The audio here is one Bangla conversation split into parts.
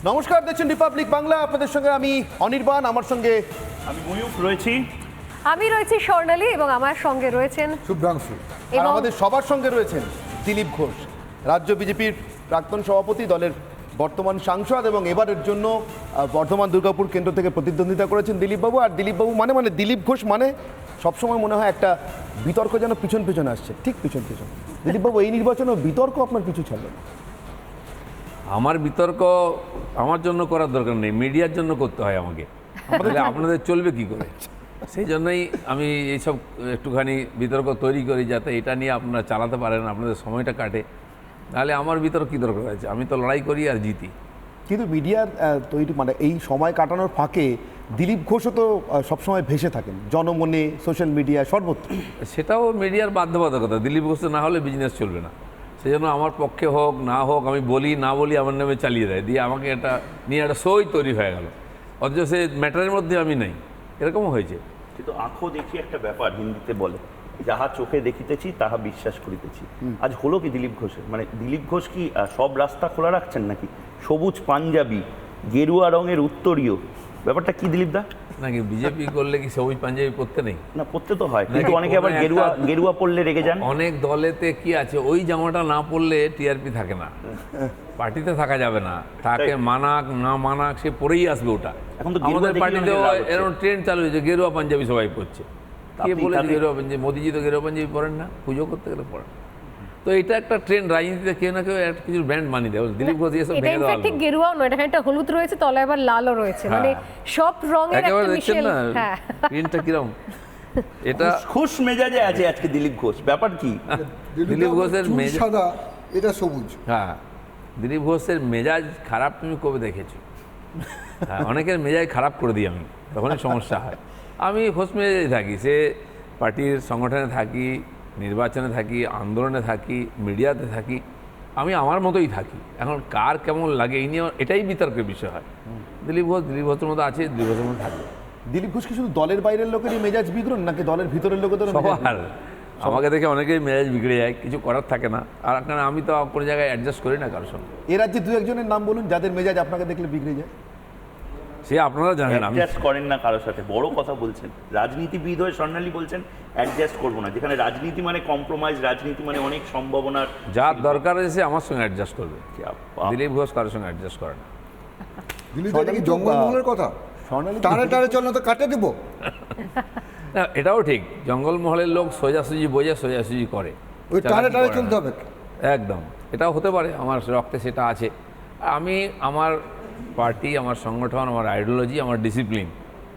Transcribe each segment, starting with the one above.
নমস্কার, দেখছেন রিপাবলিক বাংলা। আপনাদের সঙ্গে আমি অনির্বাণ, আমার সঙ্গে আমি ময়ূক রয়েছি, আমি রয়েছি স্বর্ণালী এবং আমার সঙ্গে রয়েছেন শুভ্রাংশু। আর আমাদের সবার সঙ্গে রয়েছেন দিলীপ ঘোষ, রাজ্য বিজেপির প্রাক্তন সভাপতি, দলের বর্তমান সাংসদ এবং এবারের জন্য বর্ধমান দুর্গাপুর কেন্দ্র থেকে প্রতিদ্বন্দ্বিতা করেছেন দিলীপবাবু। আর দিলীপবাবু মানে দিলীপ ঘোষ মানে সবসময় মনে হয় একটা বিতর্ক যেন পিছন পিছন আসছে, ঠিক পিছন পিছন। দিলীপবাবু, এই নির্বাচনে বিতর্ক আপনার পিছু ছাড়বে না? আমার বিতর্ক আমার জন্য করার দরকার নেই, মিডিয়ার জন্য করতে হয় আমাকে। তাহলে আপনাদের চলবে কি করে? সেই জন্যই আমি এইসব একটুখানি বিতর্ক তৈরি করি, যাতে এটা নিয়ে আপনারা চালাতে পারেন, আপনাদের সময়টা কাটে। নাহলে আমার বিতর্ক কী দরকার আছে? আমি তো লড়াই করি আর জিতি। কিন্তু মিডিয়ার তৈরি মানে এই সময় কাটানোর ফাঁকে দিলীপ ঘোষও তো সবসময় ভেসে থাকেন জনমনে, সোশ্যাল মিডিয়া, সর্বত্র। সেটাও মিডিয়ার বাধ্যবাধকতা। দিলীপ ঘোষ না হলে বিজনেস চলবে না। সেই জন্য আমার পক্ষে হোক না হোক, আমি বলি না বলি আমার নামে চালিয়ে দেয়, দিয়ে আমাকে এটা নিয়ে একটা শোই তৈরি হয়ে গেল, অথচ সে ম্যাটারের মধ্যে আমি নেই। এরকমও হয়েছে। কিন্তু আঁখো দেখি একটা ব্যাপার হিন্দিতে বলে, যাহা চোখে দেখিতেছি তাহা বিশ্বাস করিতেছি। আজ হলো কি দিলীপ ঘোষের? মানে দিলীপ ঘোষ কি সব রাস্তা খোলা রাখছেন নাকি? সবুজ পাঞ্জাবি, গেরুয়া রঙের উত্তরীয়, ব্যাপারটা কি দিলীপ দা? নাকি বিজেপি করলে কি সবুজ পাঞ্জাবি পরতে নেই? না, পড়তে তো হয়, কিন্তু অনেকে আবার গেরুয়া পড়লে রেগে যান। অনেক দলেতে কি আছে, ওই জামাটা না পরলে টিআরপি থাকে না, পার্টিতে থাকা যাবে না। তাকে মানাক না মানাক সে পরেই আসবে ওটা। এখন তো আমাদের গেরুয়া পার্টিতে দেখলে অনেকের রাগ হচ্ছে। এরকম ট্রেন্ড চালু হয়েছে, গেরুয়া পাঞ্জাবি সবাই পরছে। কে আপনি বলেছে তাতে- গেরুয়া পাঞ্জাবি? মোদিজি তো গেরুয়া পাঞ্জাবি পরেন না, পুজো করতে গেলে পড়েন। তো এটা একটা ট্রেন্ড, রাজনীতিতে কেউ না কেউ একটা কিছু ব্র্যান্ড বানিয়ে দেয়। দিলীপ ঘোষ এসব এটা ভেঙে দেওয়া ইনফ্যাক্ট ঠিক গেরুয়াও নয়, এটা একটা হলুদ রয়েছে, তলায় আবার লালও রয়েছে, মানে সব রঙের একটা একেবারে দেখছেন মিশেল। না হ্যাঁ, প্রিন্টটা কিরম। এটা খুশ মেজাজে আছে আজকে দিলীপ ঘোষ, ব্যাপার কি? দিলীপ ঘোষের চুল মেজাজ, সাদা, এটা সবুজ। হ্যাঁ, দিলীপ ঘোষের মেজাজ খারাপ তুমি কবে দেখেছো? হ্যাঁ, অনেকের মেজাজ খারাপ করে দিই আমি, তখনই সমস্যা হয়। আমি খোঁজ মেজাজে থাকি, সে পার্টির সংগঠনে থাকি, নির্বাচনে থাকি, আন্দোলনে থাকি, মিডিয়াতে থাকি, আমি আমার মতোই থাকি। এখন কার কেমন লাগে এই নিয়ে এটাই বিতর্কের বিষয় হয়। দিলীপ ঘোষের মতো আছে, দিলীপ ঘোষের মতো থাকবে। দিলীপ ঘোষ কি শুধু দলের বাইরের লোকেরই মেজাজ বিগড়ন, নাকি দলের ভিতরের লোকেদের সবার আমাকে দেখে অনেকেই মেজাজ বিগড়ে যায়, কিছু করার থাকে না। আর কারণ আমি তো কোনো জায়গায় অ্যাডজাস্ট করি না কারোর সঙ্গে। এ রাজ্যে দু একজনের নাম বলুন যাদের মেজাজ আপনাকে দেখলে বিগড়ে যায়। সে আপনারা জানেন, আমি অ্যাডজাস্ট করেন না কারোর সাথে, বড় কথা বলছেন। রাজনীতিবিদ হয়ে স্বর্ণালী বলছেন অ্যাডজাস্ট করবো না, যেখানে রাজনীতি মানে কম্প্রোমাইজ, রাজনীতি মানে অনেক সম্ভাবনার। যার দরকার আছে আমার সঙ্গে অ্যাডজাস্ট করবে। বাহ। দিলীপ ঘোষ কারোর সঙ্গে অ্যাডজাস্ট করে না। দিলীপ দা কি জঙ্গলমহলের কথা? স্বর্ণালী টানে টানে চল না তো কাটে দেবো। না, এটাও ঠিক, জঙ্গলমহলের লোক সোজাসুজি বোঝে, সোজাসুজি করে। ওই টানে চালাকি টানে করে চলতে না। হবে। একদম, এটাও হতে পারে, আমার রক্তে সেটা আছে। আমি আমার পার্টি, আমার সংগঠন, আমার আইডিওলজি, আমার ডিসিপ্লিন,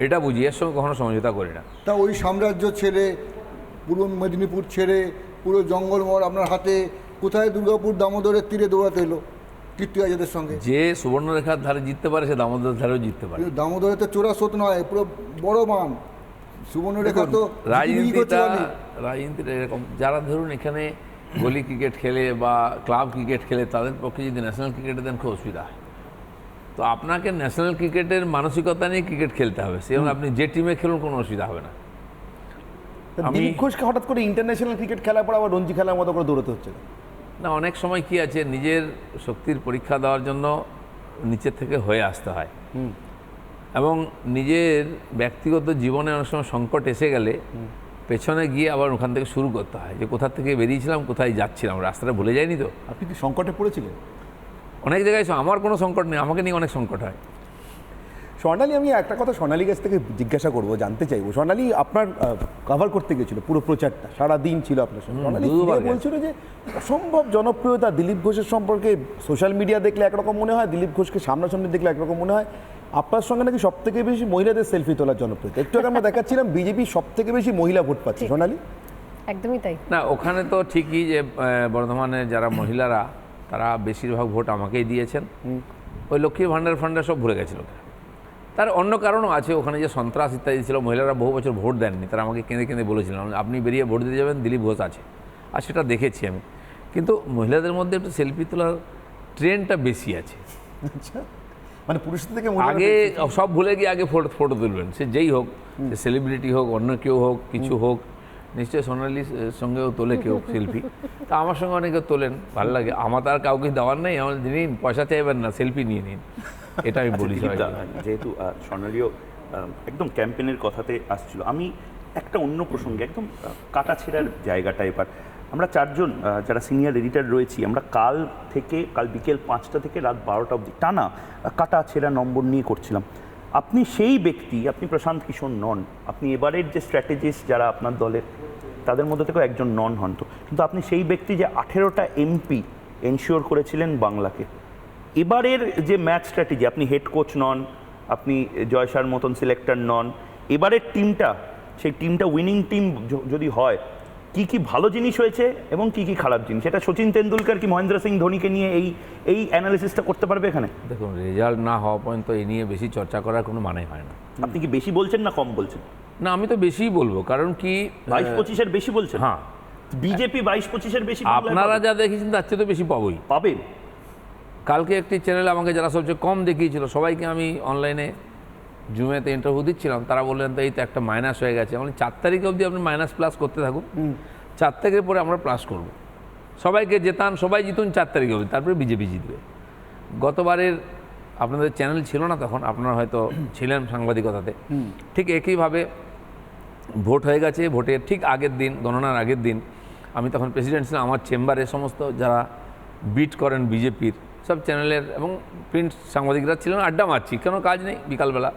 এটা বুঝি, এর সঙ্গে কখনো সমঝোতা করি না। তা ওই সাম্রাজ্য ছেড়ে, পূর্ব মেদিনীপুর ছেড়ে, পুরো জঙ্গলমহল আপনার হাতে, কোথায় দুর্গাপুর দামোদরের তীরে দৌড়াতে এলো কীর্তি আজাদের সঙ্গে? যে সুবর্ণরেখার ধারে জিততে পারে সে দামোদর ধারেও জিততে পারে। কিন্তু দামোদরে তো চোরা স্রোত নয়, পুরো বড় মান। সুবর্ণরেখা তো রাজনীতিটা এরকম, যারা ধরুন এখানে গলি ক্রিকেট খেলে বা ক্লাব ক্রিকেট খেলে, তাদের পক্ষে যদি ন্যাশনাল ক্রিকেটে দেন খুব অসুবিধা হয়। তো আপনাকে ন্যাশনাল ক্রিকেটের মানসিকতা নিয়ে ক্রিকেট খেলতে হবে, সেরকম আপনি যে টিমে খেলুন কোনো অসুবিধা হবে না। দিলীপ ঘোষকে হঠাৎ করে ইন্টারন্যাশনাল ক্রিকেট খেলার পর আবার রঞ্জি খেলার মতো করে দৌড়াতে হচ্ছে না? না, অনেক সময় কি আছে, নিজের শক্তির পরীক্ষা দেওয়ার জন্য নিচের থেকে হয়ে আসতে হয়, এবং নিজের ব্যক্তিগত জীবনে অনেক সময় সংকট এসে গেলে পেছনে গিয়ে আবার ওখান থেকে শুরু করতে হয়, যে কোথা থেকে বেরিয়েছিলাম, কোথায় যাচ্ছিলাম, রাস্তাটা ভুলে যায়নি তো। আপনি কি সংকটে পড়েছিলেন? অনেক জায়গায় আমার কোনো সংকট নেই, আমাকে নিয়ে অনেক সংকট হয়। স্বর্ণালী, আমি একটা কথা স্বর্ণালী কাছ থেকে জিজ্ঞাসা করবো, জানতে চাইবো। স্বর্ণালী আপনার কভার করতে গেছিল, পুরো প্রচারটা সারা দিন ছিল আপনার সঙ্গে। স্বর্ণালী দুবার বলছিল যে অসম্ভব জনপ্রিয়তা দিলীপ ঘোষের সম্পর্কে, সোশ্যাল মিডিয়া দেখলে একরকম মনে হয়, দিলীপ ঘোষকে সামনাসামনি দেখলে একরকম মনে হয়। আপনার সঙ্গে নাকি সব থেকে বেশি মহিলাদের সেলফি তোলার জনপ্রিয়তা। একটু আগে আমরা দেখাচ্ছিলাম বিজেপি সব থেকে বেশি মহিলা ভোট পাচ্ছে। স্বর্ণালী, একদমই তাই। না, ওখানে তো ঠিকই যে বর্ধমানে যারা মহিলারা, তারা বেশিরভাগ ভোট আমাকেই দিয়েছেন। ওই লক্ষ্মী ভাণ্ডার ফান্ডার সব ভুলে গেছিল। তার অন্য কারণও আছে, ওখানে যে সন্ত্রাস ইত্যাদি ছিল, মহিলারা বহু বছর ভোট দেননি, তারা আমাকে কেঁদে কেঁদে বলেছিলেন আপনি বেরিয়ে ভোট দিতে যাবেন, দিলীপ ঘোষ আছে। আর সেটা দেখেছি আমি। কিন্তু মহিলাদের মধ্যে একটু সেলফি তোলার ট্রেন্ডটা বেশি আছে। আচ্ছা, মানে পুরুষদের থেকে আগে সব ভুলে গিয়ে আগে ফটো তুলবেন, সে যেই হোক, সে সেলিব্রিটি হোক, অন্য কেউ হোক, কিছু হোক। নিশ্চয়ই সোনালির সঙ্গেও তোলে কেউ সেলফি, তা আমার সঙ্গে অনেকে তোলেন, ভালো লাগে। আমার তো আর কাউকে দেওয়ার নেই, আমার নিন, পয়সা চাইবেন না, সেলফি নিয়ে নিন। এটা আমি বলি দিলীপদা, সবাইকে। যেহেতু স্বর্ণালীয় একদম ক্যাম্পেনের কথাতে আসছিল, আমি একটা অন্য প্রসঙ্গে একদম কাটা ছেঁড়ার জায়গাটা এবার আমরা চারজন যারা সিনিয়র এডিটর রয়েছি, আমরা কাল বিকেল 5টা থেকে রাত 12টা অবধি টানা কাটা ছেঁড়া নম্বর নিয়ে করছিলাম। আপনি সেই ব্যক্তি, আপনি প্রশান্ত কিশোর নন, আপনি এবারের যে স্ট্র্যাটেজিস্ট যারা আপনার দলের তাদের মধ্যে থেকেও একজন নন হন তো, কিন্তু আপনি সেই ব্যক্তি যে 18টা এমপি এনশিওর করেছিলেন বাংলাকে। এবারের যে ম্যাচ স্ট্র্যাটেজি, আপনি হেড কোচ নন, আপনি জয়সার মতন সিলেক্টর নন, এবারের টিমটা সেই টিমটা উইনিং টিম যদি হয়, কি কি ভালো জিনিস হয়েছে এবং কি কি খারাপ জিনিস, এটা সচিন তেন্ডুলকর কি মহেন্দ্র সিং ধোনিকে নিয়ে এই অ্যানালিসিসটা করতে পারবে এখানে? দেখুন, রেজাল্ট না হওয়া পর্যন্ত এই নিয়ে বেশি চর্চা করার কোনো মানে হয় না। আপনি কি বেশি বলছেন না কম বলছেন? না, আমি তো বেশিই বলবো, কারণ কি 22-25-এর বেশি বলছেন? হ্যাঁ, বিজেপি 22-25-এর বেশি বাংলায় আপনারা পাবে। যা দেখেছেন তার চেয়ে তো বেশি পাবোই। পাবেন। কালকে একটি চ্যানেলে আমাকে যারা সবচেয়ে কম দেখিয়েছিল, সবাইকে আমি অনলাইনে জুমেতে ইন্টারভিউ দিচ্ছিলাম, তারা বললেন তো এই তো একটা মাইনাস হয়ে গেছে। মানে 4 তারিখ অবধি আপনি মাইনাস প্লাস করতে থাকুন, 4 তারিখের পরে আমরা প্লাস করব। সবাইকে জেতান, সবাই জিতুন 4 তারিখ অবধি, তারপরে বিজেপি জিতবে। গতবারের আপনাদের চ্যানেল ছিল না তখন, আপনারা হয়তো ছিলেন সাংবাদিকতাতে, ঠিক একইভাবে ভোট হয়ে গেছে। ভোটের ঠিক আগের দিন, গণনার আগের দিন, আমি তখন প্রেসিডেন্ট ছিলাম, আমার চেম্বারে সমস্ত যারা বিট করেন বিজেপির সব চ্যানেলের এবং প্রিন্ট সাংবাদিকরা ছিলেন, আড্ডা মারছি, কেন কাজ নেই বিকালবেলা।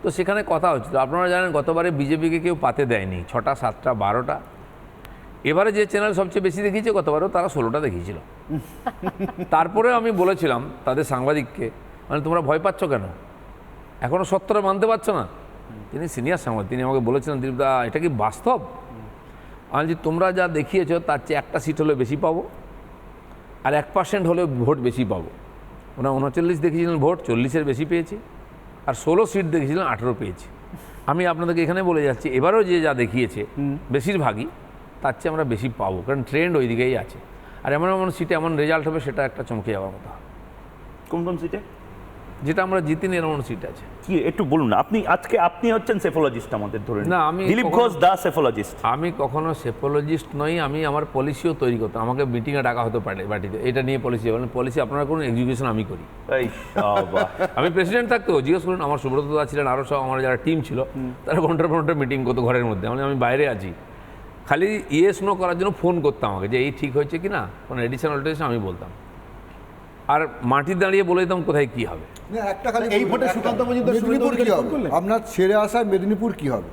তো সেখানে কথা হচ্ছিল, আপনারা জানেন গতবারে বিজেপিকে কেউ পাতে দেয়নি, 6টা 7টা 12টা। এবারে যে চ্যানেল সবচেয়ে বেশি দেখিয়েছে, গতবারেও তারা 16টা দেখিয়েছিল। তারপরে আমি বলেছিলাম তাদের সাংবাদিককে, মানে তোমরা ভয় পাচ্ছ কেন, এখনও সত্যটা মানতে পারছো না? তিনি সিনিয়র সাংবাদিক, তিনি আমাকে বলেছিলেন, দিলীপদা এটা কি বাস্তব? আমি যে তোমরা যা দেখিয়েছো তার চেয়ে একটা সিট হলে বেশি পাবো, আর 1% হলেও ভোট বেশি পাবো। ওনারা 39 দেখিয়েছিলেন ভোট, 40-এর বেশি পেয়েছি, আর 16 সিট দেখেছিলেন 18 পেয়েছি। আমি আপনাদেরকে এখানে বলে যাচ্ছি, এবারও যে যা দেখিয়েছে বেশিরভাগই তার চেয়ে আমরা বেশি পাবো, কারণ ট্রেন্ড ওই দিকেই আছে। আর এমন এমন সিটে এমন রেজাল্ট হবে, সেটা একটা চমকে যাওয়ার মতো হবে। কোন কোন সিটে? যেটা আমরা জিতিনি এমন সিট আছে। কি একটু বলুন না, আপনি হচ্ছেন সেফোলজিস্ট আমাদের, ধরে না, আমি দিলীপ ঘোষ দা সেফোলজিস্ট। আমি কখনো সেফোলজিস্ট নই, আমি আমার পলিসিও তৈরি করতাম। আমাকে মিটিংয়ে ডাকা হতে পারে বাটিতে, এটা নিয়ে পলিসি, পলিসি আপনারা করুন, এক্সিকিউশন আমি করি। এই বাবা। আমি প্রেসিডেন্ট থাকতো, জিজ্ঞেস করুন, আমার সুব্রত দা ছিলেন, আরও সব আমার যারা টিম ছিল, তারা ঘন্টার মিটিং করতো ঘরের মধ্যে। আমি বাইরে আছি, খালি ইয়েস নো করার জন্য ফোন করতাম আমাকে, যে এই ঠিক হয়েছে কি না, কোনো এডিশন অল্টারেশন আমি বলতাম, আর মাটি দাঁড়িয়ে বলে দিতাম কোথায় কি হবে। না, একটা খালি এই ভোটে সুকান্ত মজুমদার মেদিনীপুর কি সুরেন্দ্র হবে? করলেন? আপনার ছেড়ে আসা মেদিনীপুর কি হবে?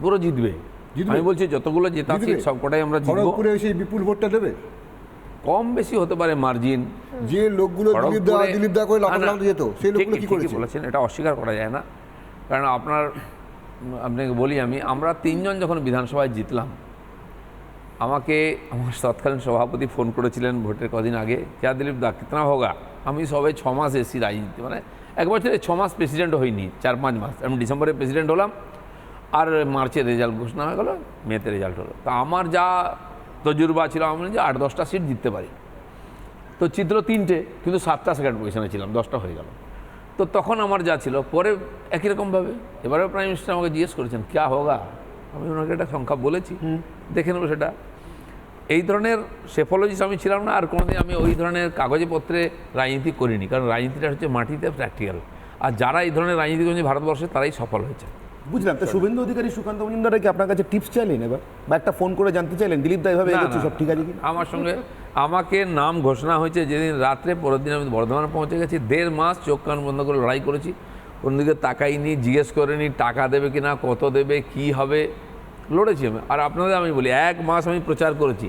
পুরো জিতবে। জিতবে? আমি বলছি যতগুলো জেতা জিতবে? সিট সবকটাই আমরা জিতবো। খড়গপুরে সেই বিপুল ভোটটা দেবে? কম বেশি হতে পারে মার্জিন। যে লোকগুলো দিলীপ দা করে লাফাতে লাফাতে যেত, সেই লোকগুলো কি করেছে? বলেছেন, এটা অস্বীকার করা যায় না। কারণ আপনাকে বলি, আমরা 3 জন যখন বিধানসভায় জিতলাম, আমাকে আমার তৎকালীন সভাপতি ফোন করেছিলেন ভোটের কদিন আগে, ক্যা দিলীপ দা কিতনা হোগা। আমি সবে 6 মাস এসেছি রাজনীতি, মানে 1 বছরে 6 মাস প্রেসিডেন্ট হইনি, 4-5 মাস। আমি ডিসেম্বরে প্রেসিডেন্ট হলাম, আর মার্চে রেজাল্ট ঘোষণা হয়ে গেলো, মেতে রেজাল্ট হলো। তা আমার যা তজুর্বা ছিল, আমি যে 8-10টা সিট জিততে পারি। তো চিত্র 3টে, কিন্তু 7টা সেকেন্ড পজিশনে ছিলাম, 10টা হয়ে গেল। তো তখন আমার যা ছিল, পরে একই রকমভাবে এবারেও প্রাইম মিনিস্টার আমাকে জিজ্ঞেস করেছেন ক্যা হোগা, আমি ওনাকে একটা সংখ্যা বলেছি, দেখে নেবো সেটা। এই ধরনের সেফোলজিস্ট আমি ছিলাম না, আর কোনোদিন আমি ওই ধরনের কাগজে পত্রে রাজনীতি করিনি, কারণ রাজনীতিটা হচ্ছে মাটিতে প্র্যাকটিক্যাল। আর যারা এই ধরনের রাজনীতি করেছে ভারতবর্ষে, তারাই সফল হয়েছে। বুঝলাম। তো শুভেন্দু অধিকারী, সুকান্ত মজুমদার কি আপনার কাছে টিপস চাইলেন এবার, বা একটা ফোন করে জানতে চাইলেন দিলীপ দা এভাবে না, এগোচ্ছে, না, সব ঠিক আছে কি? আমার সঙ্গে আমাকে নাম ঘোষণা হয়েছে যেদিন রাত্রে, পরের দিন আমি বর্ধমানে পৌঁছে গেছি। 1.5 মাস চোখ কান বন্ধ করে লড়াই করেছি, অন্যদিকে তাকাইনি, জিজ্ঞেস করিনি টাকা দেবে কিনা, কত দেবে, কি হবে, লড়েছি আমি। আর আপনাদের আমি বলি, 1 মাস আমি প্রচার করেছি,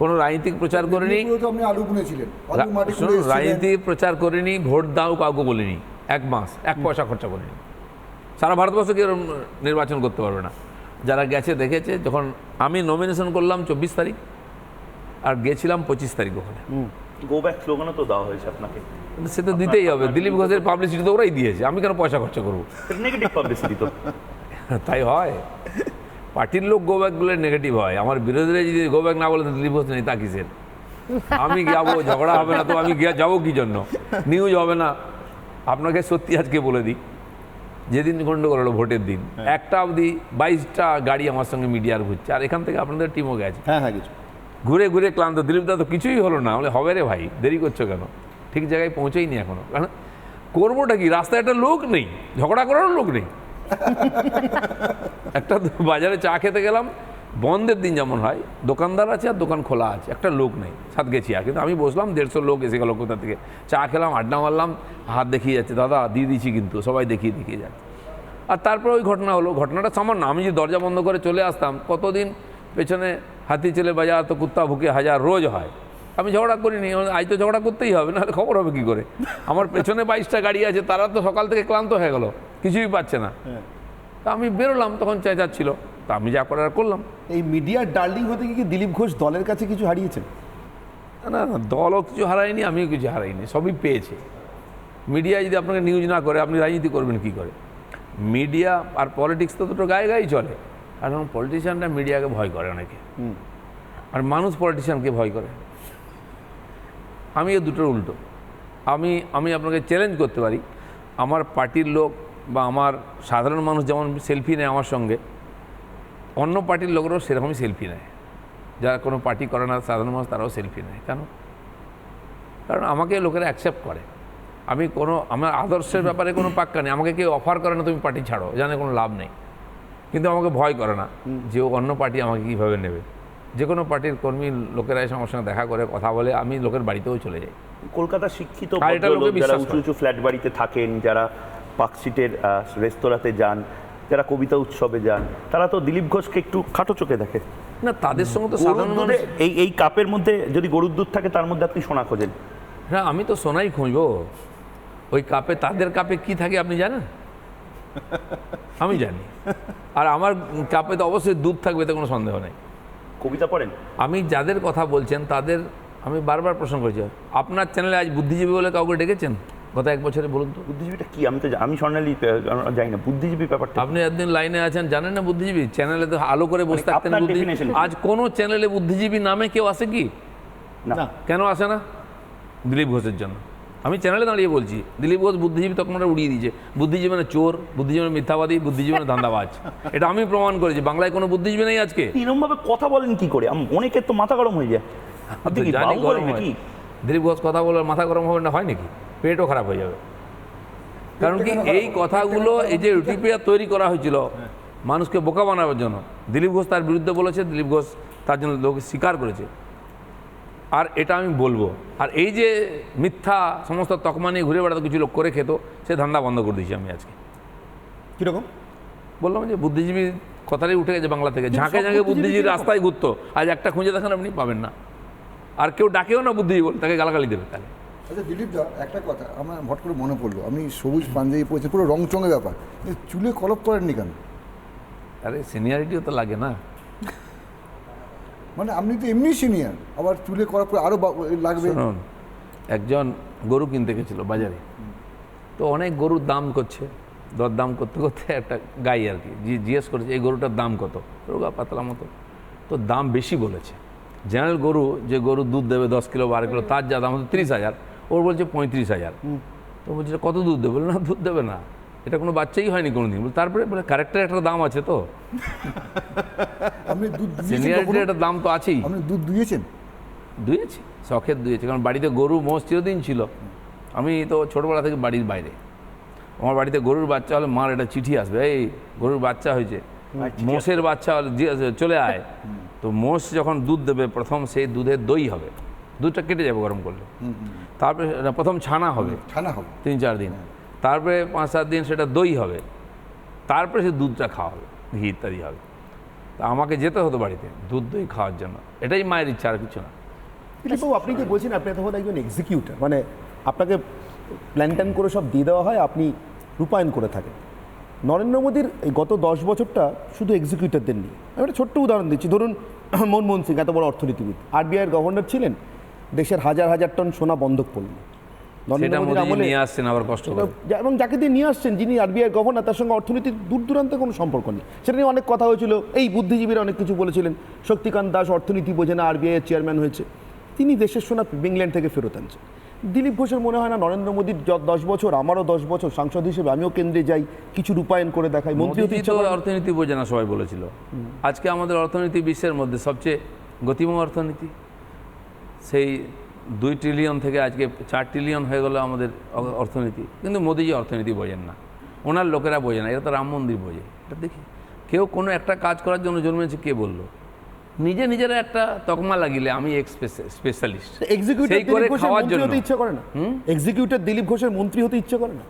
কোনো রাজনীতিক প্রচার করিনি, মেদিনীপুরে তো আপনি আলু বুনেছিলেন, আলু মাটি খুঁড়ে এসেছিলেন। রাজনীতিক প্রচার করিনি, ভোট দাও কাউকে বলিনি, 1 মাস 1 পয়সা খরচা করিনি। সারা ভারতবর্ষে কেউ নির্বাচন করতে পারবে না, যারা গেছে দেখেছে। যখন আমি নমিনেশন করলাম 24 তারিখ, আর গেছিলাম 25 তারিখ ওখানে। গো ব্যাক স্লোগানও তো দেওয়া হয়েছে আপনাকে। কিন্তু সে তো দিতেই হবে, দিলীপ ঘোষের পাবলিসিটি তো ওরাই দিয়েছে, আমি কেন পয়সা খরচা করবো? নেগেটিভ পাবলিসিটি তো। তাই হয়, পার্টির লোক গো ব্যাকগুলো নেগেটিভ হয়। আমার বিরোধীরা যদি গো ব্যাক না বলে, তো দিলীপ ঘোষ নেই তা কিসের? আমি যাবো, ঝগড়া হবে না তো আমি যাবো কি জন্য? নিউজ হবে না। আপনাকে সত্যি আজকে বলে দিই, যেদিন গন্ডগোল হলো ভোটের দিন, 1টা অবধি 22টা গাড়ি আমার সঙ্গে মিডিয়ার ঘুরছে, আর এখান থেকে আপনাদের টিমও গেছে, হ্যাঁ হ্যাঁ, কিছু ঘুরে ঘুরে ক্লান্ত। দিলীপ দা তো কিছুই হলো না, বলে হবে রে ভাই, দেরি করছো কেন? ঠিক জায়গায় পৌঁছেই নি এখনো। কারণ করবোটা কি, রাস্তায় একটা লোক নেই, ঝগড়া করারও লোক নেই। একটা বাজারে চা খেতে গেলাম, বন্ধের দিন যেমন হয়, দোকানদার আছে আর দোকান খোলা আছে, একটা লোক নেই, সাত গেছি আর, কিন্তু আমি বসলাম, 150 লোক এসে গেল কোথা থেকে, চা খেলাম, আড্ডা মারলাম, হাত দেখিয়ে যাচ্ছে, দাদা দিয়ে দিচ্ছি কিন্তু, সবাই দেখিয়ে যাচ্ছে। আর তারপরে ওই ঘটনা হলো, ঘটনাটা সামান্য, আমি যদি দরজা বন্ধ করে চলে আসতাম, কতদিন পেছনে হাতি চলে বাজার তো কুত্তা ভুকে হাজার রোজ হয়, আমি ঝগড়া করিনি, আজ তো ঝগড়া করতেই হবে, নাহলে খবর হবে কী করে। আমার পেছনে 22টা গাড়ি আছে, তারা তো সকাল থেকে ক্লান্ত হয়ে গেল, কিছুই পাচ্ছে না। তা আমি বেরোলাম, তখন চেঁচাচ্ছিল, তা আমি যা করার করলাম। এই মিডিয়ার ডার্লিং হতে গিয়ে কি দিলীপ ঘোষ দলের কাছে কিছু হারিয়েছেন? না না, দলও কিছু হারায়নি, আমিও কিছু হারাইনি, সবই পেয়েছে। মিডিয়া যদি আপনাকে নিউজ না করে, আপনি রাজনীতি করবেন কি করে? মিডিয়া আর পলিটিক্স তো দুটো গায়ে গায়ে চলে, আর এখন পলিটিশিয়ানরা মিডিয়াকে ভয় করে অনেকে, আর মানুষ পলিটিশিয়ানকে ভয় করে। আমি এ দুটোর উল্টো। আমি আপনাকে চ্যালেঞ্জ করতে পারি, আমার পার্টির লোক বা আমার সাধারণ মানুষ যেমন সেলফি নেয় আমার সঙ্গে, অন্য পার্টির লোকেরাও সেরকমই সেলফি নেয়। যারা কোনো পার্টি করে না, সাধারণ মানুষ, তারাও সেলফি নেয়। কেন? কারণ আমাকে লোকেরা অ্যাকসেপ্ট করে। আমার আদর্শের ব্যাপারে কোনো পাক্কা নেই, আমাকে কেউ অফার করে না তুমি পার্টি ছাড়ো, জানে কোনো লাভ নেই, কিন্তু আমাকে ভয় করে না যে অন্য পার্টি আমাকে কীভাবে নেবে। যে কোনো পার্টির কর্মী লোকেরা এসে আমার সঙ্গে দেখা করে, কথা বলে, আমি লোকের বাড়িতেও চলে যাই। কলকাতার শিক্ষিত আর এটা লোকে ভদ্রলোক যারা বিশ্বাস উঁচু করে। উঁচু ফ্ল্যাট বাড়িতে থাকেন, যারা পার্কস্ট্রিটের রেস্তোরাঁতে যান, যারা কবিতা উৎসবে যান, তারা তো দিলীপ ঘোষকে একটু খাটো চোখে দেখে না, তাদের সঙ্গে তো সাধারণ গরুর মানুষ। দুধে এই কাপের মধ্যে যদি গরুর দুধ থাকে, তার মধ্যে আপনি সোনা খোঁজেন। হ্যাঁ, আমি তো সোনাই খুঁজবো। ওই কাপে, তাদের কাপে কি থাকে আপনি জানেন? আমি জানি। আর আমার কাপে তো অবশ্যই দুধ থাকবে, এতে কোনো সন্দেহ নেই। কবিতা পড়েন? আমি যাদের কথা বলছেন তাদের আমি বারবার প্রশ্ন করেছি, আপনার চ্যানেলে আজ বুদ্ধিজীবী বলে কাউকে ডেকেছেন গত 1 বছরে? বলুন তো। বুদ্ধিজীবীটা কি? আমি স্বর্ণালী যাই না বুদ্ধিজীবী ব্যাপারটা। আপনি একদিন লাইনে আছেন, জানেন না বুদ্ধিজীবী? চ্যানেলে তো আলো করে বসে থাকতেন আপনার বুদ্ধিজীবী। definition কি? আজ কোনো চ্যানেলে বুদ্ধিজীবী নামে কেউ আসে কি? না। কেন আসে না? দিলীপ ঘোষের জন্য। আমি চ্যানেলে দাঁড়িয়ে বলছি, দিলীপ ঘোষ বুদ্ধিজীবী তখন আমরা উড়িয়ে দিয়েছে। বুদ্ধিজীবী মানে চোর, বুদ্ধিজীবী মানে মিথ্যাবাদী, বুদ্ধিজীবী মানে ধান্দাবাজ। এটা আমি প্রমাণ করেছি। বাংলায় কোনো বুদ্ধিজীবী নেই আজকে। এরকমভাবে কথা বলেন কি করে? অনেকের তো মাথা গরম হয়ে যায়। আপনি কি জানি বাবু গরম বলেন হয়। নাকি? দিলীপ ঘোষ কথা বলে মাথা গরম হবে না, হয় নাকি? পেটও খারাপ হয়ে যাবে। কারণ কি, এই কথাগুলো, এই যে ইউটিউবে তৈরি করা হয়েছিল মানুষকে বোকা বানাবার জন্য, দিলীপ ঘোষ তার বিরুদ্ধে বলেছে, দিলীপ ঘোষ তার জন্য লোক স্বীকার করেছে। আর এটা আমি বলবো। আর এই যে মিথ্যা সমস্ত তকমা নিয়ে ঘুরে বেড়াতে কিছু লোক করে খেত, সে ধান্দা বন্ধ করে দিয়েছি আমি আজকে। কীরকম? বললাম যে বুদ্ধিজীবী কথাটাই উঠে গেছে বাংলা থেকে। ঝাঁকে ঝাঁকে বুদ্ধিজীবী রাস্তায় ঘুরতো, আজ একটা খুঁজে দেখেন আপনি পাবেন না। আর কেউ ডাকেও না বুদ্ধিজীবী বলে, তাকে গালাগালি দেবে। তাহলে আচ্ছা দিলীপ দা, একটা কথা আমার হট করে মনে পড়লো, আমি সবুজ পাঞ্জাবি পরেছি, পুরো রংচঙের ব্যাপার, চুলে কলপ করেননি কেন? আরে সিনিয়রিটিও তো লাগে না। মানে আপনি তো এমনি সিনিয়র, আবার চুলে কলপ করে আরও লাগবে। শুনুন, একজন গরু কিনতে গেছিল বাজারে, তো অনেক গরুর দাম করছে, দরদাম করতে করতে একটা গাই আর কি জিজ্ঞেস করেছে এই গরুটার দাম কত, রোগা পাতলা মতো, তো দাম বেশি বলেছে। জেনারেল গরু, যে গরু দুধ দেবে 10 কিলো 12 কিলো, তার যা দাম হতো 30,000, ওর বলছে 35,000। তো বলছে কত দুধ দেবে? বলে না, দুধ দেবে না, এটা কোনো বাচ্চাই হয়নি কোনোদিন। বলে তারপরে বলে ক্যারেক্টার একটা দাম আছে তো, আপনি দুধ দুইয়েছেন সিনিয়রিটির কখনো? একটা দাম তো আছেই। আপনি দুধ দুইয়েছেন? দুয়েছি, শখের দুয়েছি, কারণ বাড়িতে গরু মোষ চিরদিন ছিল। আমি তো ছোটোবেলা থেকে বাড়ির বাইরে, আমার বাড়িতে গরুর বাচ্চা হলে মার একটা চিঠি আসবে, এই গরুর বাচ্চা হয়েছে, মোষের বাচ্চা হলে চলে আয়। তো মোষ যখন দুধ দেবে, প্রথম সেই দুধের দই হবে, দুধটা কেটে যাবে গরম করলে, তারপরে প্রথম ছানা হবে ছানা হবে 3-4 দিন, তারপরে 5-7 দিন সেটা দই হবে, তারপরে সে দুধটা খাওয়া হবে, ঘি ইত্যাদি হবে। তা আমাকে যেতে হতো বাড়িতে দুধ দই খাওয়ার জন্য, এটাই মায়ের ইচ্ছা, আর কিছু না। দিলীপবাবু, আপনি যে বলছেন আপনি তখন একজন এক্সিকিউটার, মানে আপনাকে প্ল্যান ট্যান করে সব দিয়ে দেওয়া হয়, আপনি রূপায়ণ করে থাকেন। নরেন্দ্র মোদীর এই গত 10 বছরটা শুধু এক্সিকিউটারদের নিয়ে। আমি একটা ছোট্ট উদাহরণ দিচ্ছি। ধরুন মনমোহন সিং এত বড় অর্থনীতিবিদ, আরবিআইয়ের গভর্নর ছিলেন, দেশের হাজার হাজার টন সোনা বন্ধক পড়ল। সেটা মোদী নিয়ে আসছেন আবার কষ্ট করে, এবং যাকে দিয়ে নিয়ে আসছেন, যিনি আরবিআইয়ের গভর্নর, তার সঙ্গে অর্থনীতির দূর দূরান্তে কোনো সম্পর্ক নেই। সেটা নিয়ে অনেক কথা হয়েছিল, এই বুদ্ধিজীবীরা অনেক কিছু বলেছিলেন। শক্তিকান্ত দাস অর্থনীতি বোঝে না, আরবিআইয়ের চেয়ারম্যান হয়েছে, তিনি দেশের সোনা ইংল্যান্ড থেকে ফেরত আনছেন। দিলীপ ঘোষের মনে হয় না নরেন্দ্র মোদীর 10 বছর, আমারও 10 বছর সাংসদ হিসেবে আমিও কেন্দ্রে যাই, কিছু রূপায়ণ করে দেখাই, মন্ত্রী হতে ইচ্ছা করে না? অর্থনীতি বোঝে না সবাই বলেছিল। আজকে আমাদের অর্থনীতি বিশ্বের মধ্যে সবচেয়ে গতিময় অর্থনীতি। সেই 2 ট্রিলিয়ন থেকে আজকে 4 ট্রিলিয়ন হয়ে গেল আমাদের অর্থনীতি, কিন্তু মোদিজি অর্থনীতি বোঝেন না, ওনার লোকেরা বোঝে না, এটা তো রাম মন্দির বোঝে। এটা দেখি কেউ কোনো একটা কাজ করার জন্য জন্মেছে, কে বললো? নিজেরা একটা তকমা লাগিলে আমি স্পেশালিস্ট, এক্সিকিউটিভ সেই করে দিলীপ ঘোষের খাওয়ার মন্ত্রী জন্য। হতে ইচ্ছে করে না? এক্সিকিউটিভ দিলীপ ঘোষের মন্ত্রী হতে ইচ্ছে করে না?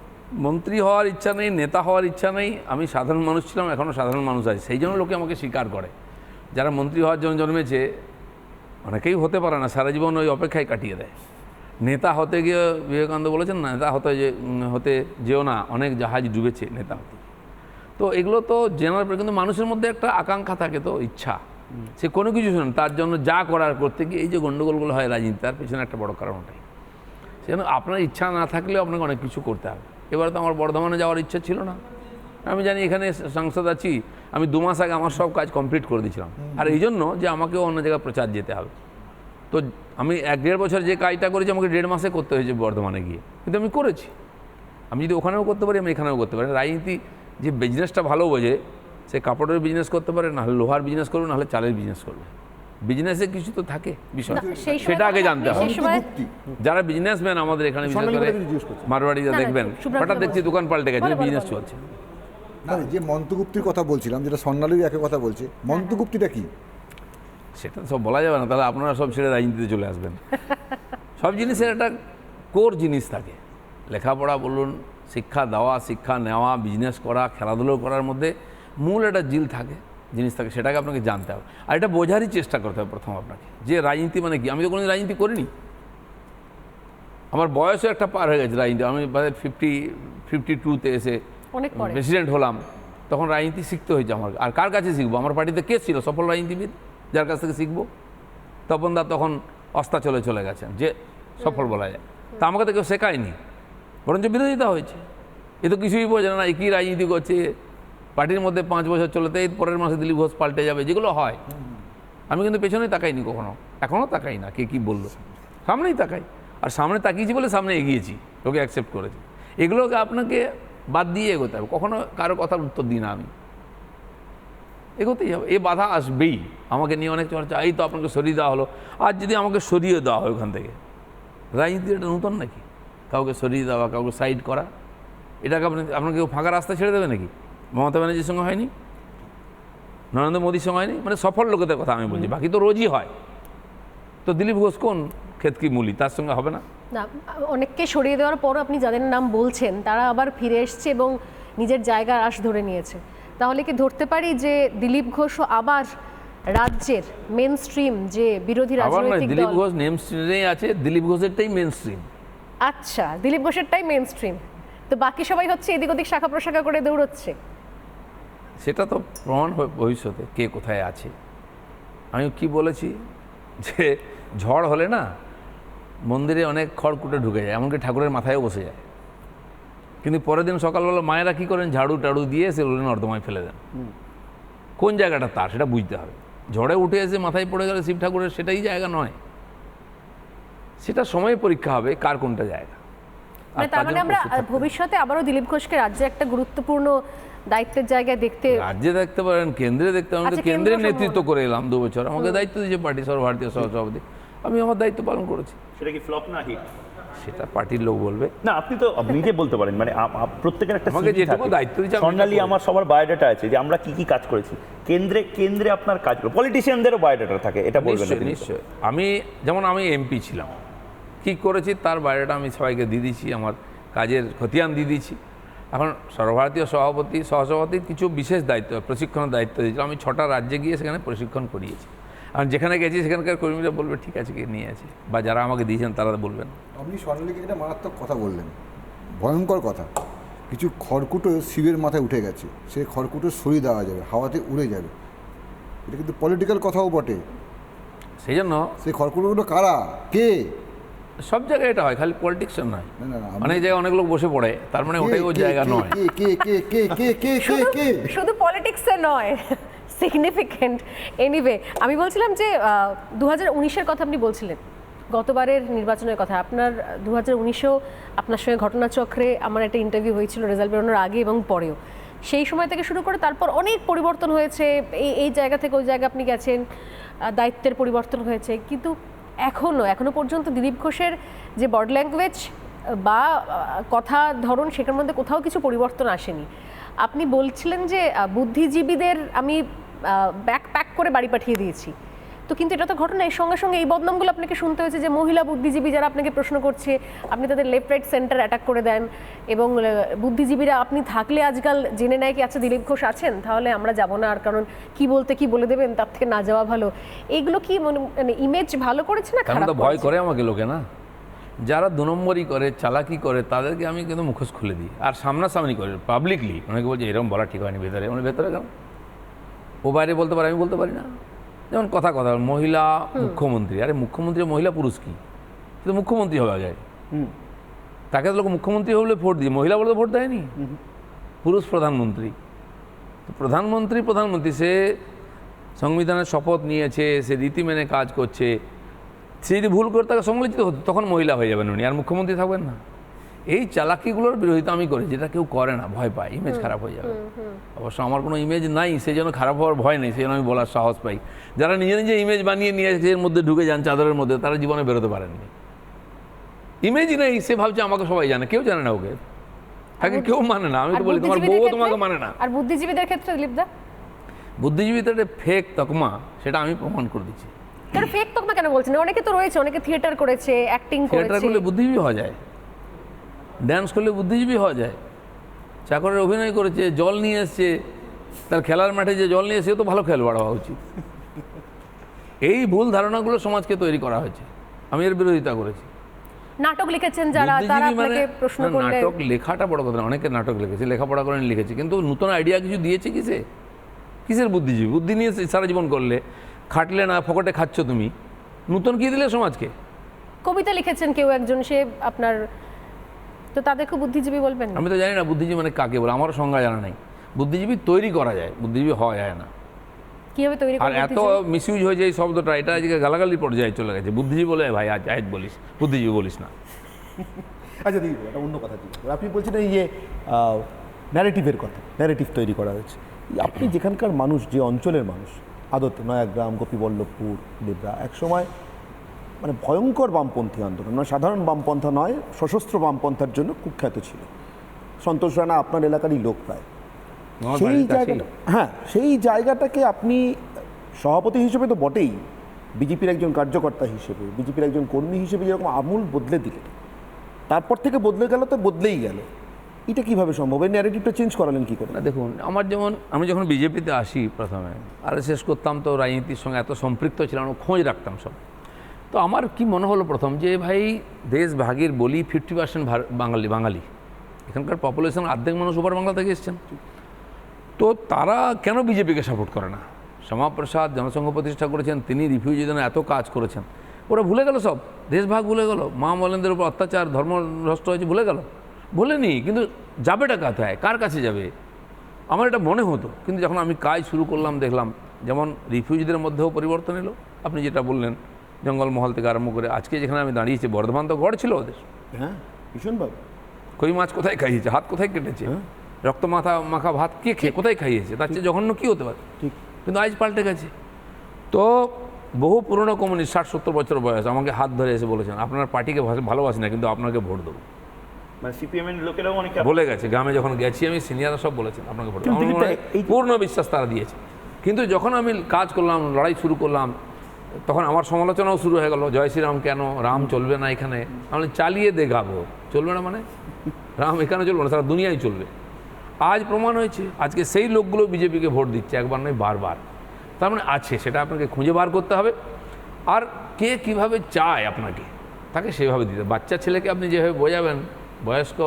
মন্ত্রী হওয়ার ইচ্ছা নেই, নেতা হওয়ার ইচ্ছা নেই। আমি সাধারণ মানুষ ছিলাম, এখনও সাধারণ মানুষ আছে, সেই জন্য লোকে আমাকে স্বীকার করে। যারা মন্ত্রী হওয়ার জন্য জন্মেছে অনেকেই হতে পারে না, সারা জীবন ওই অপেক্ষায় কাটিয়ে দেয়। নেতা হতে গিয়ে বিবেকানন্দ বলেছেন না, নেতা হতে যেও না, অনেক জাহাজ ডুবেছে নেতা হতে। তো এগুলো তো জেনারেল, কিন্তু মানুষের মধ্যে একটা আকাঙ্ক্ষা থাকে, তো ইচ্ছা, সে কোনো কিছু শোনেন, তার জন্য যা করার করতে গিয়ে এই যে গণ্ডগোলগুলো হয় রাজনীতি, তার পেছনে একটা বড় কারণ ওটাই। সেজন্য আপনার ইচ্ছা না থাকলেও আপনাকে অনেক কিছু করতে হবে। এবারে তো আমার বর্ধমানে যাওয়ার ইচ্ছা ছিল না, আমি জানি এখানে সাংসদ আছি, আমি 2 মাস আগে আমার সব কাজ কমপ্লিট করে দিয়েছিলাম। আর এই জন্য যে আমাকেও অন্য জায়গায় প্রচার যেতে হবে, তো আমি 1-1.5 বছর যে কাজটা করেছি আমাকে 1.5 মাসে করতে হয়েছে বর্ধমানে গিয়ে, কিন্তু আমি করেছি। আমি যদি ওখানেও করতে পারি, আমি এখানেও করতে পারি। রাজনীতি যে বিজনেসটা ভালো বোঝে, সে কাপড়ের বিজনেস করতে পারে, নাহলে লোহার বিজনেস করবে, নাহলে চালের বিজনেস করবে। বিজনেসে কিছু তো থাকে বিষয়, সেই সময় সেটা আগে তাহলে জানতে আপনি হবে। সেই সময় যারা বিজনেসম্যান আমাদের এখানে বিশেষ স্বর্ণালী করে কথা জিজ্ঞেস করছি। মারওয়াড়িরা না, না, দেখবেন সুব্রত হঠাৎ বলো। দেখছি দোকান পাল্টে গেছে, বলো, বলো, বিজনেস বলো। চলছে। না, যে মন্ত্রগুপ্তির কথা বলছিলাম, যেটা স্বর্ণালীর একে কথা বলছে, মন্ত্রগুপ্তিটা কি? সেটা তো সব বলা যাবে না, তাহলে আপনারা সব ছেড়ে রাজনীতিতে চলে আসবেন। সব জিনিসের একটা কোর জিনিস থাকে, লেখাপড়া বলুন, শিক্ষা দেওয়া, শিক্ষা নেওয়া, বিজনেস করা, খেলাধুলো করার মধ্যে মূল একটা জিল থাকে, জিনিস থাকে, সেটাকে আপনাকে জানতে হবে। আর এটা বোঝারই চেষ্টা করতে হবে প্রথম আপনাকে, যে রাজনীতি মানে কি। আমি তো কোনো রাজনীতি করিনি, আমার বয়সও একটা পার হয়ে গেছে রাজনীতি। আমি 52-তে এসে অনেক পরে। প্রেসিডেন্ট হলাম, তখন রাজনীতি শিখতে হয়েছে আমার। আর কার কাছে শিখবো? আমার পার্টিতে কে ছিল সফল রাজনীতিবিদ যার কাছ থেকে শিখবো? তপনদা তখন অস্তাচলে চলে গেছেন, যে সফল বলা যায়। তা আমাকে তো কেউ শেখায়নি, বরঞ্চ বিরোধিতা হয়েছে। এ তো কিছুই বোঝে না, একই রাজনীতি করছে, পার্টির মধ্যে 5 বছর চলেতে এই পরের মাসে দিলীপ ঘোষ পাল্টে যাবে, যেগুলো হয়। আমি কিন্তু পেছনেই তাকাইনি কখনো, এখনও তাকাই না কে কী বললো, সামনেই তাকাই। আর সামনে তাকিয়েছি বলে সামনে এগিয়েছি, লোকে অ্যাকসেপ্ট করেছে। এগুলোকে আপনাকে বাদ দিয়ে এগোতে হবে, কখনো কারো কথার উত্তর দিই না আমি, এগোতেই হবে। এ বাধা আসবেই। আমাকে নিয়ে অনেক চর্চা, এই তো আপনাকে সরিয়ে দেওয়া হলো। আর যদি আমাকে সরিয়ে দেওয়া হয় ওখান থেকে, রাজনীতি এটা নতুন নাকি? কাউকে সরিয়ে দেওয়া, কাউকে সাইড করা, এটাকে আপনাকে কেউ ফাঁকা রাস্তা ছেড়ে দেবে নাকি? মমতা ব্যানার্জির সঙ্গে হয়নি, নরেন্দ্র মোদীর সঙ্গে হয়নি, মানে সফল লোকেদের কথা আমি বলছি, বাকি তো রোজই হয়। তো দিলীপ ঘোষ কোন ক্ষেতকি মূলি, তার সঙ্গে হবে না? না, অনেককে সরিয়ে দেওয়ার পরও আপনি যাদের নাম বলছেন তারা আবার ফিরে এসছে এবং নিজের জায়গার আশ ধরে নিয়েছে। তাহলে কি ধরতে পারি যে দিলীপ ঘোষও আবার রাজ্যের মেন স্ট্রিম যে বিরোধী আবার নয়, রাজনৈতিক দিলীপ দল? ঘোষ নেম স্ট্রিমেই আছে, দিলীপ ঘোষেরটাই মেন স্ট্রিম। আচ্ছা, দিলীপ ঘোষেরটাই মেন স্ট্রিম, তো বাকি সবাই হচ্ছে এদিক ওদিক শাখা প্রশাখা করে দৌড়চ্ছে। সেটা তো প্রমাণ হবে ভবিষ্যতে কে কোথায় আছে। আমি কি বলেছি যে ঝড় হলে না মন্দিরে অনেক খড়কুটে ঢুকে যায়, এমনকি ঠাকুরের মাথায়ও বসে যায়, কিন্তু পরের দিন সকালবেলা মায়েরা কী করেন, ঝাড়ু টাড়ু দিয়ে সেগুলো নর্দমায় ফেলে দেন। কোন জায়গাটা তার সেটা বুঝতে হবে। ঝড়ে উঠে এসে মাথায় পড়ে গেলে শিব ঠাকুরের সেটাই জায়গা নয়, সেটা সময় পরীক্ষা হবে কার কোনটা জায়গা। আর মানে তার তার মানে জন্য আমরা প্রস্তুত থাকতে হবে। ভবিষ্যতে আবারও দিলীপ ঘোষকে রাজ্যে একটা গুরুত্বপূর্ণ দায়িত্বের জায়গায় দেখতে। রাজ্যে দেখতে পারেন, কেন্দ্রে দেখতে পারেন। আচ্ছা, কেন্দ্রের কেন্দ্র নেতৃত্ব করে এলাম 2 বছর, আমাকে দায়িত্ব দিয়েছে পার্টি সর্বভারতীয় সহসভাপতি, আমি আমার দায়িত্ব পালন করেছি। সেটা কি ফ্লপ না হিট? সেটা পার্টির লোক বলবে। না, আপনি তো নিজে বলতে পারেন, মানে প্রত্যেকের একটা আমাকে CV যেটুকু থাকে। দায়িত্ব দিয়েছে আমি স্বর্ণালী সেটা আমার সবার বায়োডাটা আছে যে আমরা কি কি কাজ করেছি কেন্দ্রে আপনার কাজগুলো, পলিটিশিয়ানদেরও বায়োডাটা থাকে, এটা বলবেন না নিশ্চয়ই কিন্তু? নিশ্চয়ই। আমি এমপি ছিলাম, কী করেছি তার বায়োডাটা আমি সবাইকে দিয়ে দিয়েছি, আমার কাজের খতিয়ান দিয়ে দিয়েছি। এখন সর্বভারতীয় সহসভাপতির কিছু বিশেষ দায়িত্ব, প্রশিক্ষণের দায়িত্ব দিয়েছিল। আমি 6টা রাজ্যে গিয়ে সেখানে প্রশিক্ষণ করিয়েছি। আর যেখানে গেছি সেখানকার কর্মীরা বলবে ঠিক আছে কে নিয়ে আছে, বা যারা আমাকে দিয়েছেন তারা বলবেন। আপনি স্বর্ণালীকে একটা মারাত্মক কথা বললেন, ভয়ঙ্কর কথা। কিছু খড়কুটো শিবের মাথায় উঠে গেছে, সেই খড়কুটো সরিয়ে দেওয়া যাবে, হাওয়াতে উড়ে যাবে। এটা কিন্তু পলিটিক্যাল কথাও বটে। সেই জন্য সেই খড়কুটোগুলো কারা, কে? সব জায়গায় এটা হয়, খালি পলিটিক্সের নয়। না, না, না, অনেক জায়গায় অনেক লোক বসে পড়ে, তার মানে ওটাই ওর জায়গা নয়। কে কে কে কে কে কে কে কে? শুধু পলিটিক্সে নয়, সিগনিফিকেন্ট। এনিওয়ে, আমি বলছিলাম যে 2019-এর কথা আপনি বলছিলেন, গতবারের নির্বাচনের কথা। আপনার 2019-এও আপনার সঙ্গে ঘটনাচক্রে আমার একটা ইন্টারভিউ হয়েছিল রেজাল্ট বেরোনোর আগে এবং পরেও। সেই সময় থেকে শুরু করে তারপর অনেক পরিবর্তন হয়েছে, এই জায়গা থেকে ওই জায়গা আপনি গেছেন, দায়িত্বের পরিবর্তন হয়েছে, কিন্তু এখনো পর্যন্ত দিলীপ ঘোষের যে বডি ল্যাঙ্গুয়েজ বা কথা ধরন সেটার মধ্যে কোথাও কিছু পরিবর্তন আসেনি। আপনি বলছিলেন যে বুদ্ধিজীবীদের আমি ব্যাগ প্যাক করে বাড়ি পাঠিয়ে দিয়েছি, তো কিন্তু এটা তো ঘটনা। এর সঙ্গে সঙ্গে এই বদনামগুলো আপনাকে শুনতে হয়েছে যে মহিলা বুদ্ধিজীবী যারা আপনাকে প্রশ্ন করছে আপনি তাদের লেফট রাইট সেন্টার অ্যাটাক করে দেন, এবং বুদ্ধিজীবীরা আপনি থাকলে আজকাল জেনে নেয় কি আচ্ছা দিলীপ ঘোষ আছেন তাহলে আমরা যাব না, আর কারণ কি বলতে কি বলে দেবেন তার থেকে না যাওয়া ভালো। এইগুলো কি মানে ইমেজ ভালো করেছে না কারণ খারাপ তো ভয় করেছে? করে আমাকে লোকে না, যারা 2 নম্বরই করে চালাকি করে তাদেরকে আমি কিন্তু মুখোশ খুলে দিই, আর সামনাসামনি করে পাবলিকলি। অনেকে বলছে এরকম বলা ঠিক হয়নি ভেতরে, মানে ভেতরে কেন ও বাইরে বলতে পারে, আমি বলতে পারি না। যেমন কথা মহিলা মুখ্যমন্ত্রী, আরে মুখ্যমন্ত্রী মহিলা পুরুষ কি, সে তো মুখ্যমন্ত্রী হবে আগে, তাকে তো লোক মুখ্যমন্ত্রী হলে ভোট দিয়ে, মহিলা বলে তো ভোট দেয়নি। পুরুষ প্রধানমন্ত্রী, তো প্রধানমন্ত্রী সে সংবিধানের শপথ নিয়েছে, সে রীতি মেনে কাজ করছে, সে যদি ভুল করে তাকে সমালোচিত হতো তখন মহিলা হয়ে যাবেন উনি, আর মুখ্যমন্ত্রী থাকবেন না। এই চালাকিগুলোর বিরোধিতা আমি করি, যেটা কেউ করে না, ভয় পায় ইমেজ খারাপ হয়ে যাবে। অবশ্য আমার কোনো ইমেজ নাই, সেই জন্য খারাপ হওয়ার ভয় নেই, সেই জন্য আমি বলার সাহস পাই। যারা নিজে নিজে ইমেজ বানিয়ে নিয়ে এর মধ্যে ঢুকে যান চাদরের মধ্যে, তারা জীবনে বেরোতে পারেননি। ইমেজই নেই, সে ভাবছে আমাকে সবাই জানে, কেউ জানে না ওকে, তাকে কেউ মানে না। আমি তো বলি তোমার বউ তোমাকে মানে না। আর বুদ্ধিজীবীদের ক্ষেত্রে দিলীপদা, বুদ্ধিজীবীদের ফেক তকমা, সেটা আমি প্রমাণ করে দিচ্ছি। কেন ফেক তকমা কেন বলছেন? অনেকে তো রয়েছে, অনেকে থিয়েটার করেছে, অ্যাক্টিং থিয়েটার করেছে। করলে বুদ্ধিজীবী হওয়া যায়, ড্যান্স করলে বুদ্ধিজীবী হওয়া যায়। চাকরের অভিনয় করেছে, জল নিয়ে এসছে, তার খেলার মাঠে যে জল নিয়ে এসে তো ভালো খেলোয়াড় হওয়া উচিত। এই ভুল ধারণাগুলো সমাজকে তৈরি করা হয়েছে, আমি এর বিরোধিতা করেছি। নাটক লিখেছেন যারা, তারা বুদ্ধিজীবী আপনাকে প্রশ্ন করলে নাটক লেখাটা বড় কথা না, অনেকে নাটক লিখেছে, লেখাপড়া করে লিখেছে, কিন্তু নতুন আইডিয়া কিছু দিয়েছে কিসের বুদ্ধিজীবী? বুদ্ধি নিয়ে সারা জীবন করলে, খাটলে না, ফকটে খাচ্ছ তুমি, নতুন কি দিলে সমাজকে? কবিতা লিখেছেন কেউ একজন, সে আপনার, তো তাদেরকে বুদ্ধিজীবী বলবেন না? আমি তো জানি না বুদ্ধিজীবী মানে কাকে বলে, আমারও সংজ্ঞা জানা নাই। বুদ্ধিজীবী তৈরি করা যায়, বুদ্ধিজীবী হওয়া যায় না। কিভাবে তৈরি আর করেন এত মিসইউজ হয়ে যায় এই শব্দটা, এটা আজকে গালাগালি পর্যায়ে চলে গেছে। বুদ্ধিজীবী বলে ভাই আজ বলিস, বুদ্ধিজীবী বলিস না। আচ্ছা দিদি, একটা অন্য কথা জিজ্ঞেস করি। আপনি বলছেন এই যে ন্যারেটিভের কথা, ন্যারেটিভ তৈরি করা হয়েছে। আপনি যেখানকার মানুষ, যে অঞ্চলের মানুষ, আদতে নয়াগ্রাম, গোপীবল্লভপুর, দেবরা, একসময় মানে ভয়ঙ্কর বামপন্থী আন্দোলন, মানে সাধারণ বামপন্থা নয়, সশস্ত্র বামপন্থার জন্য কুখ্যাত ছিল। সন্তোষ রানা আপনার এলাকারই লোক প্রায়। সেই জায়গাটা, হ্যাঁ, সেই জায়গাটাকে আপনি সভাপতি হিসেবে তো বটেই, বিজেপির একজন কার্যকর্তা হিসেবে, বিজেপির একজন কর্মী হিসেবে যেরকম আমূল বদলে দিলেন, তারপর থেকে বদলে গেল তো বদলেই গেল। এটা কিভাবে সম্ভব? এই ন্যারেটিভটা চেঞ্জ করালেন কি করে? না দেখুন, আমি যখন বিজেপিতে আসি প্রথমে, আর শেষ করতাম, তো রাজনীতির সঙ্গে এত সম্পৃক্ত ছিলাম, খোঁজ রাখতাম সব। তো আমার কি মনে হলো প্রথম, যে ভাই দেশ ভাগের বলি 50% বাঙালি, এখানকার পপুলেশন অর্ধেক মানুষ ওপার বাংলা থেকে এসছেন, তো তারা কেন বিজেপিকে সাপোর্ট করে না? শ্যামাপ্রসাদ জনসংঘ প্রতিষ্ঠা করেছেন, তিনি রিফিউজিদের জন্য এত কাজ করেছেন, ওরা ভুলে গেল সব, দেশভাগ ভুলে গেল, মা মলেনদের উপর অত্যাচার, ধর্মভ্রষ্ট হয়েছে, ভুলে গেল? ভুলেনি, কিন্তু যাবেটা কোথায়, কার কাছে যাবে? আমার এটা মনে হতো, কিন্তু যখন আমি কাজ শুরু করলাম দেখলাম, যেমন রিফিউজিদের মধ্যেও পরিবর্তন এলো, আপনি যেটা বললেন, জঙ্গলমহল থেকে আরম্ভ করে আজকে যেখানে আমি দাঁড়িয়েছি, বর্ধমান তো গড় ছিল ওদের। হ্যাঁ, ভীষণভাবে। কই মাছ কোথায় খাইয়েছে, হাত কোথায় কেটেছে, রক্ত মাখা ভাত কে খেয়ে কোথায় খাইয়েছে, তার চেয়ে জঘন্য কী হতে পারে? ঠিক। কিন্তু আজ পাল্টে গেছে। তো বহু পুরনো কমিউনিস্ট, 60-70 বছর বয়স, আমাকে হাত ধরে এসে বলেছেন আপনার পার্টিকে ভালোবাসি না, কিন্তু আপনাকে ভোট দেবো। মানে সিপিএমের লোকেরাও অনেকে বলে গেছে, গ্রামে যখন গেছি আমি, সিনিয়ররা সব বলেছেন আপনাকে ভোট দেবো। কিন্তু আমার মনে হয় পূর্ণ বিশ্বাস তারা দিয়েছে। কিন্তু যখন আমি কাজ করলাম, লড়াই শুরু করলাম, তখন আমার সমালোচনাও শুরু হয়ে গেল, জয় শ্রীরাম কেন, রাম চলবে না এখানে। আমি চালিয়ে দেখাবো, চলবে না মানে রাম এখানে চলবে না, সারা দুনিয়ায় চলবে। আজ প্রমাণ হয়েছে, আজকে সেই লোকগুলো বিজেপিকে ভোট দিচ্ছে, একবার নয় বারবার। তার মানে আছে, সেটা আপনাকে খুঁজে বার করতে হবে। আর কে কিভাবে চায় আপনাকে, তাকে সেভাবে দিতে। বাচ্চা ছেলেকে আপনি যেভাবে বোঝাবেন, বয়স্ক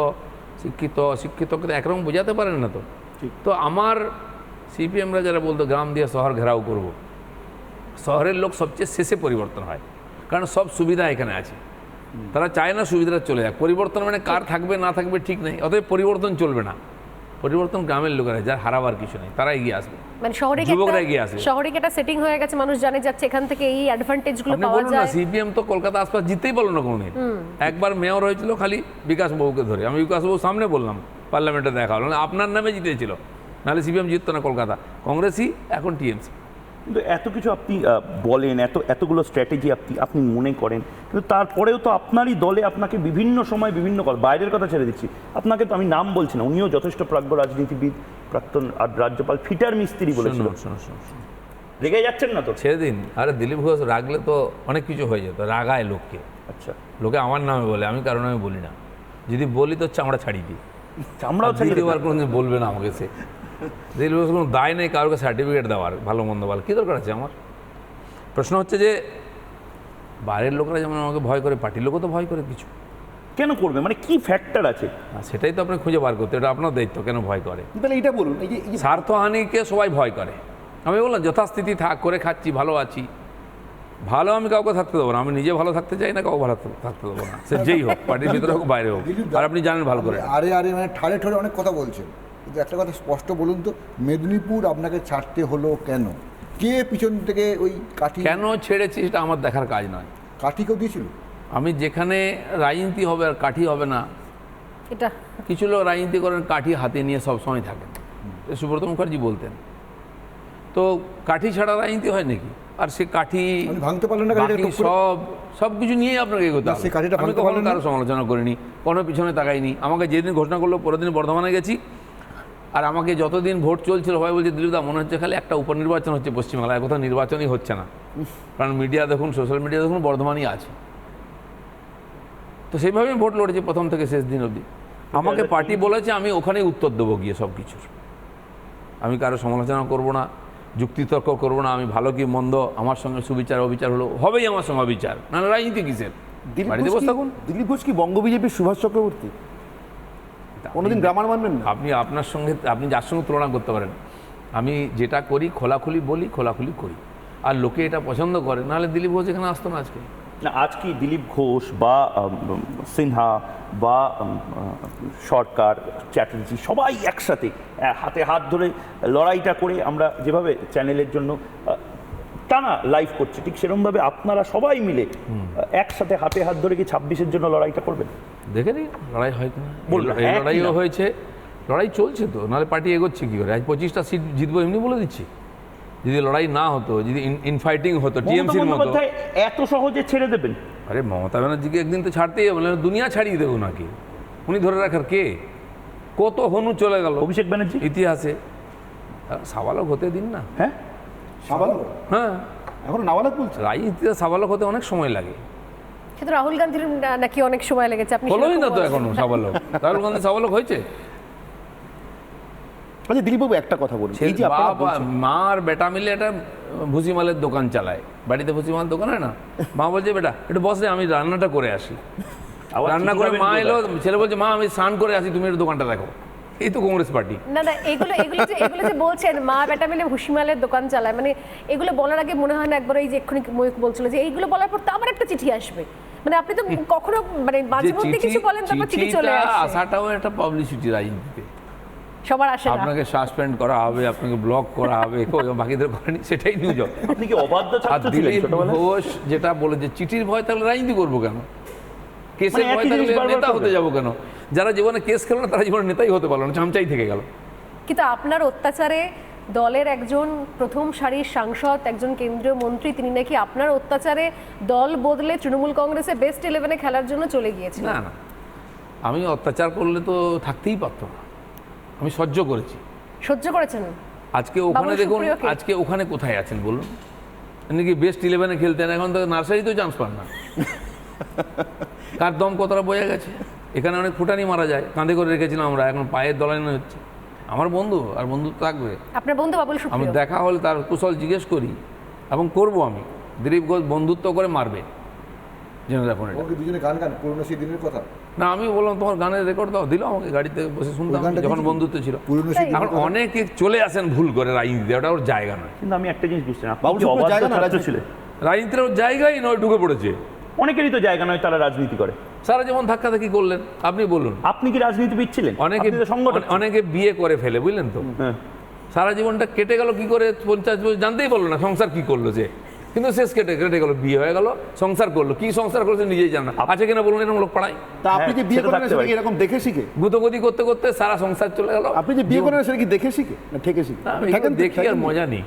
শিক্ষিতকে তো একরকম বোঝাতে পারেন না। তো আমার সিপিএমরা যারা বলতো গ্রাম দিয়ে শহর ঘেরাও করব, শহরের লোক সবচেয়ে শেষে পরিবর্তন হয়, কারণ সব সুবিধা এখানে আছে। তারা চায় না সুবিধাটা চলে যাক। পরিবর্তন মানে কার থাকবে না থাকবে ঠিক নেই, অতএব পরিবর্তন চলবে না। পরিবর্তন গ্রামের লোকেরা, যার হারাবার কিছু নেই, তারা এগিয়ে আসবে, মানে শহরে যুবকরা এগিয়ে আসবে। শহরে একটা সেটিং হয়ে গেছে, মানুষ জানে যাচ্ছে এখান থেকে এই অ্যাডভান্টেজগুলো আপনি পাওয়া বলুন না, যায়। সিপিএম তো কলকাতা আশপাশ জিততেই পারলো না কোনোদিন। একবার মেয়র হয়েছিল খালি বিকাশবাবুকে ধরে, আমি বিকাশবাবুর সামনে বললাম, পার্লামেন্টে দেখা হলো, আপনার নামে জিতেছিল, নাহলে সিপিএম জিততো না কলকাতা। কংগ্রেসই এখন টিএমসি, কিন্তু এত কিছু আপনি বলেন, এতগুলো স্ট্র্যাটেজি আপনি মনে করেন, কিন্তু তারপরেও তো আপনারই দলে আপনাকে বিভিন্ন সময় বিভিন্ন কথা, বাইরের কথা ছেড়ে দিচ্ছি, আপনাকে তো আমি নাম বলছি না, উনিও যথেষ্ট প্রাজ্ঞ রাজনীতিবিদ, প্রাক্তন রাজ্যপাল ফিটার মিস্ত্রি বলেছিল। শোনো রেগে যাচ্ছেন না তো? ছেড়ে দিন। আরে দিলীপ ঘোষ রাগলে তো অনেক কিছু হয়ে যেত, রাগায় লোককে, আচ্ছা, লোকে আমার নামে বলে, আমি কারো নামে বলি না, যদি বলি তো চামড়া ছাড়িয়ে দিই, আমরাও দ্বিতীয়বার কোনোদিন বলবে না আমাকে সে। দিলীপ ঘোষ কোনো দায় নেই কারোকে সার্টিফিকেট দেওয়ার, ভালো মন্দ বল, কী দরকার আছে আমার? প্রশ্ন হচ্ছে যে বাইরের লোকরা যেমন আমাকে ভয় করে, পার্টির লোকও তো ভয় করে কিছু। কেন করবে, মানে কি ফ্যাক্টর আছে? আর সেটাই তো আপনি খুঁজে বার করতে, এটা আপনার দায়িত্ব, কেন ভয় করে। তাহলে এটা বলুন, এই যে স্বার্থহানিকে সবাই ভয় করে। আমি বললাম যথাস্থিতি থাক, করে খাচ্ছি, ভালো আছি, ভালো আমি কাউকে থাকতে দেবো না, আমি নিজে ভালো থাকতে চাই না, কাউকে ভালো থাকতে দেবো না, সে যেই হোক, পার্টির ভিতরে হোক বাইরে হোক। আর আপনি জানেন ভালো করে। আরে মানে ঠাড়ে ঠাড়ে অনেক কথা বলছেন, কিন্তু একটা কথা স্পষ্ট বলুন তো, মেদিনীপুর আপনাকে ছাড়তে হলো কেন? কে পিছন থেকে ওই কাঠি কেন ছেড়েছি সেটা আমার দেখার কাজ নয়। কাঠি কেউ দিয়েছিল? আমি যেখানে রাজনীতি হবে আর কাঠি হবে না, এটা কিছু লোক রাজনীতি করেন কাঠি হাতে নিয়ে সবসময় থাকেন, সুব্রত মুখার্জি বলতেন। তো কাঠি ছাড়া রাজনীতি হয় নাকি? আর সে কাঠি মানে ভাঙতে পারলেন না, বাকি সব কিছু নিয়ে আপনাকে এগোতে হবে। সে কাঠিটা আমি ভাঙতে কখনো পারলেন না? কারো সমালোচনা করিনি, কোনো পিছনে তাকাইনি। আমাকে যেদিন ঘোষণা করলো পরের দিন বর্ধমানে গেছি, আর আমাকে যতদিন ভোট চলছিল সবাই বলছে দিলীপদা মনে হচ্ছে খালি একটা উপনির্বাচন হচ্ছে পশ্চিমবাংলায়, কোথাও নির্বাচনই হচ্ছে না, কারণ মিডিয়া দেখুন, সোশ্যাল মিডিয়া দেখুন, বর্ধমানই আছে। তো সেইভাবে আমি ভোট লড়েছি প্রথম থেকে শেষ দিন অবধি। আমাকে পার্টি বলেছে, আমি ওখানেই উত্তর দেবো গিয়ে সব কিছুর। আমি কারো সমালোচনা করব না, যুক্তিতর্ক করব না, আমি ভালো কি মন্দ, আমার সঙ্গে সুবিচার অবিচার হলো হবেই আমার সঙ্গে অবিচার, নাহলে রাজনীতি কিসের? বাড়িতে বসে থাকুন। দিলীপ ঘোষ কি বঙ্গ বিজেপির সুভাষ চক্রবর্তী? কোনোদিন গ্রামার মানবেন না? আপনি আপনার সঙ্গে, আপনি যার সঙ্গে তুলনা করতে পারেন। আমি যেটা করি খোলাখুলি বলি, খোলাখুলি করি, আর লোকে এটা পছন্দ করে, নাহলে দিলীপ ঘোষ এখানে আসতো না আজকে। না, আজ কি দিলীপ ঘোষ বা সিনহা বা সরকার, চ্যাটার্জি সবাই একসাথে হাতে হাত ধরে লড়াইটা করে, আমরা যেভাবে চ্যানেলের জন্য টানা লাইভ করছি, ঠিক সেরকমভাবে আপনারা সবাই মিলে একসাথে হাতে হাত ধরে কি 26-এর জন্য লড়াইটা করবেন? দেখে নিন লড়াই হয় কিনা। বললাম, এই একই লড়াইও না। হয়েছে, লড়াই চলছে তো, নাহলে পার্টি এগোচ্ছে কী করে? আজ 25টা সিট জিতবো এমনি বলে দিচ্ছি। যদি লড়াই না হতো, যদি ইনফাইটিং হতো টিএমসির মতো, এত সহজে ছেড়ে দেবেন? আরে মমতা ব্যানার্জিকে একদিন তো ছাড়তেই হবে, নাহলে দুনিয়া ছাড়িয়ে দেবো নাকি? উনি ধরে রাখার কে? কত হনু চলে গেল অভিষেক ব্যানার্জি ইতিহাসে, সাবালক হতে দিন না। হ্যাঁ, সাবালক? হ্যাঁ, এখন নাবালক বলছে? রাজনীতিতে সাবালক হতে অনেক সময় লাগে। কিন্তু রাহুল গান্ধীর নাকি অনেক সময় লেগেছে, আপনি হলোই না তো সেরকম এখনো সাবালক। রাহুল গান্ধী সাবালক হয়েছে? আচ্ছা দিলীপবাবু একটা কথা বলুন, এই যে আপনারা বাবা মা আর বেটা মিলে একটা ভুসিমালের দোকান চালায়, বাড়িতে ভুসিমাল দোকান হয় না, মা বলছে বেটা একটু বসে আমি রান্নাটা করে আসি, আবার রান্না করে চিঠি মা পাবেন এলো, কোথায়? ছেলে বলছে মা আমি স্নান করে আসি, তুমি একটু দোকানটা দেখো। এই তো কংগ্রেস পার্টি। না না, এগুলো যে বলছেন মা বেটা মিলে ভুসিমালের দোকান চালায়, মানে এগুলো বলার আগে মনে হয় না একবার এই যে এক্ষুনি ময়ূক বলছিল যে এইগুলো বলার পর তো আবার একটা চিঠি আসবে, মানে আপনি তো কখনো মানে মাঝে মধ্যে কিছু বলেন তারপর চিঠি চলে চিঠিটা আসে। আসাটাও একটা পাবলিসিটি রাজনীতিতে। সবার আসে না। আপনাকে সাসপেন্ড করা হবে, আপনাকে ব্লক করা হবে, বাকিদের করেনি, সেটাই নিউজ। আপনি কি অবাধ্য আর ছাত্র ছিলেন দিলীপ ছোটবেলায়? ঘোষ যেটা বলেছে, চিঠির ভয় থাকলে রাজনীতি করবো কেন? কেসের মানে ভয় একই জিনিস থাকলে বারবার নেতা হতে করবে। যাবো কেন? যারা জীবনে কেস খেলো না তারা জীবনে নেতাই হতে পারলো না, চামচাই থেকে গেল। কিন্তু আপনার অত্যাচারে দলের একজন প্রথম সারির সাংসদ, একজন কেন্দ্রীয় মন্ত্রী, তিনি নাকি আপনার অত্যাচারে দল বদলে তৃণমূল কংগ্রেসে বেস্ট 11-এ খেলার জন্য চলে গিয়েছিলেন। না না, আমি অত্যাচার করলে তো থাকতেই পারতো না, আমি সহ্য করেছি। সহ্য করেছেন? আজকে ওখানে বাবুল দেখুন, সুপ্রিয়কে? আজকে ওখানে কোথায় আছেন বলুন? নাকি বেস্ট 11-এ খেলতেন, এখন তো নার্সারিতেও চান্স পান না। কার দম কতটা বোঝা গেছে। এখানে অনেক ফুটানি মারা যায়, কাঁধে করে রেখেছিলাম আমরা, এখন পায়ের দলানো হচ্ছে। আমার বন্ধু, আর বন্ধু থাকবে। আপনার বন্ধু বাবুল আমি সুপ্রিয়? দেখা হলে তার কুশল জিজ্ঞেস করি এবং করব। আমি দিলীপ ঘোষ বন্ধুত্ব করে মারবে, জেনে রাখুন এটা। ওকে দুজনে গান গান পুরনো সেই দিনের কথা। না, আমি বললাম তোমার গানের রেকর্ড দাও, দিল আমাকে, গাড়িতে বসে শুনতাম ওই গানটা যখন দিয়েছিল? বন্ধুত্ব ছিল। পুরনো সেই দিনের এখন কথা। অনেকে চলে আসেন ভুল করে রাজনীতিতে, ওটা ওর জায়গা নয়। কিন্তু আমি একটা জিনিস বুঝছি না, আপনি বাবুল কি সুপ্রিয় অবাধ্য জায়গা না ছাত্র রাজনীতি? ছিলেন? রাজনীতির ওর জায়গাই নয়, ঢুকে পড়েছে। অনেকেরই তো জায়গা নয়, তারা রাজনীতি করে। সারা যেমন ধাক্কাধাক্কি করলেন, আপনি বলুন। আপনি কি রাজনীতিবিদ ছিলেন? অনেকে আপনি তো সংগঠক ছিলেন। অনেকে বিয়ে করে ফেলে, বুঝলেন তো, হ্যাঁ। সারা জীবনটা কেটে গেল কি করে 50 বছর, জানতেই পারলো না সংসার কি করলো যে। কিন্তু শেষ কেটে কেটে গেলো, বিয়ে হয়ে গেল, সংসার করলো, কি সংসার করলো সে নিজেই জানে না। আছে কিনা বলুন, এরকম লোক পাড়ায় তা আপনি যে হ্যাঁ, বিয়ে সেটা করেন থাকতে সেটা পারে। কি এরকম দেখে শিখে? গুতোগুতি করতে করতে সারা সংসার চলে গেল। আপনি যে বিয়ে করেন সেটা কি দেখে শিখে না ঠেকে শিখে? আমি এগুলো দেখি আর মজা নেই।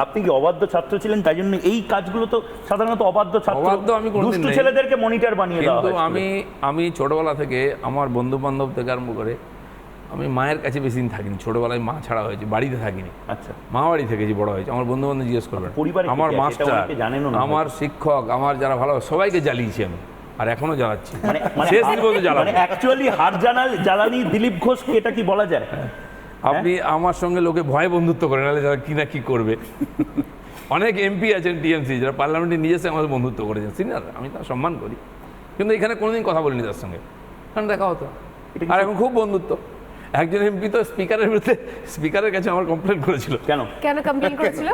আপনি কি অবাধ্য ছাত্র ছিলেন, তাই জন্য এই কাজগুলো তো সাধারণত অবাধ্য ছাত্র, অবাধ্য আমি কোনোদিন দুষ্টু নেই। ছেলেদেরকে মনিটর বানিয়ে দেওয়া কিন্তু হয়। আমি ছোটবেলা থেকে আমার বন্ধু বান্ধব থেকে আরম্ভ করে আমি মায়ের কাছে বেশি দিন থাকিনি। ছোটবেলায় মা ছাড়া হয়েছে, বাড়িতে থাকিনি, আচ্ছা, মা বাড়ি থেকেছি, বড় হয়েছে। আমার বন্ধু বান্ধব জিজ্ঞেস করবেন, পরিবারে কে আমার কে আছে? এটা মাস্টার, অনেকে জানেনও না। আমার শিক্ষক, আমার যারা ভালো সবাইকে জ্বালিয়েছি আমি, আর এখনো জ্বালাচ্ছি, মানে শেষ দিন পর্যন্ত জ্বালাবো। অ্যাকচুয়ালি হার জ্বালানি দিলীপ ঘোষ, এটা কি বলা যায়? আপনি আমার সঙ্গে লোকে ভয়ে বন্ধুত্ব করে, নাহলে যারা কি না কি করবে। অনেক এমপি আছেন টিএমসি যারা পার্লামেন্টে নিয়ে এসে আমাদের বন্ধুত্ব করেছেন, সিনিয়র, আমি তার সম্মান করি, কিন্তু এখানে কোনোদিন কথা বলিনি তার সঙ্গে, কারণ দেখা হতো। আর এখন খুব বন্ধুত্ব। একজন এমপি তো স্পিকারের বিরুদ্ধে, স্পিকারের কাছে আমার কমপ্লেন করেছিল। কেন? কেন কমপ্লেন করেছিল?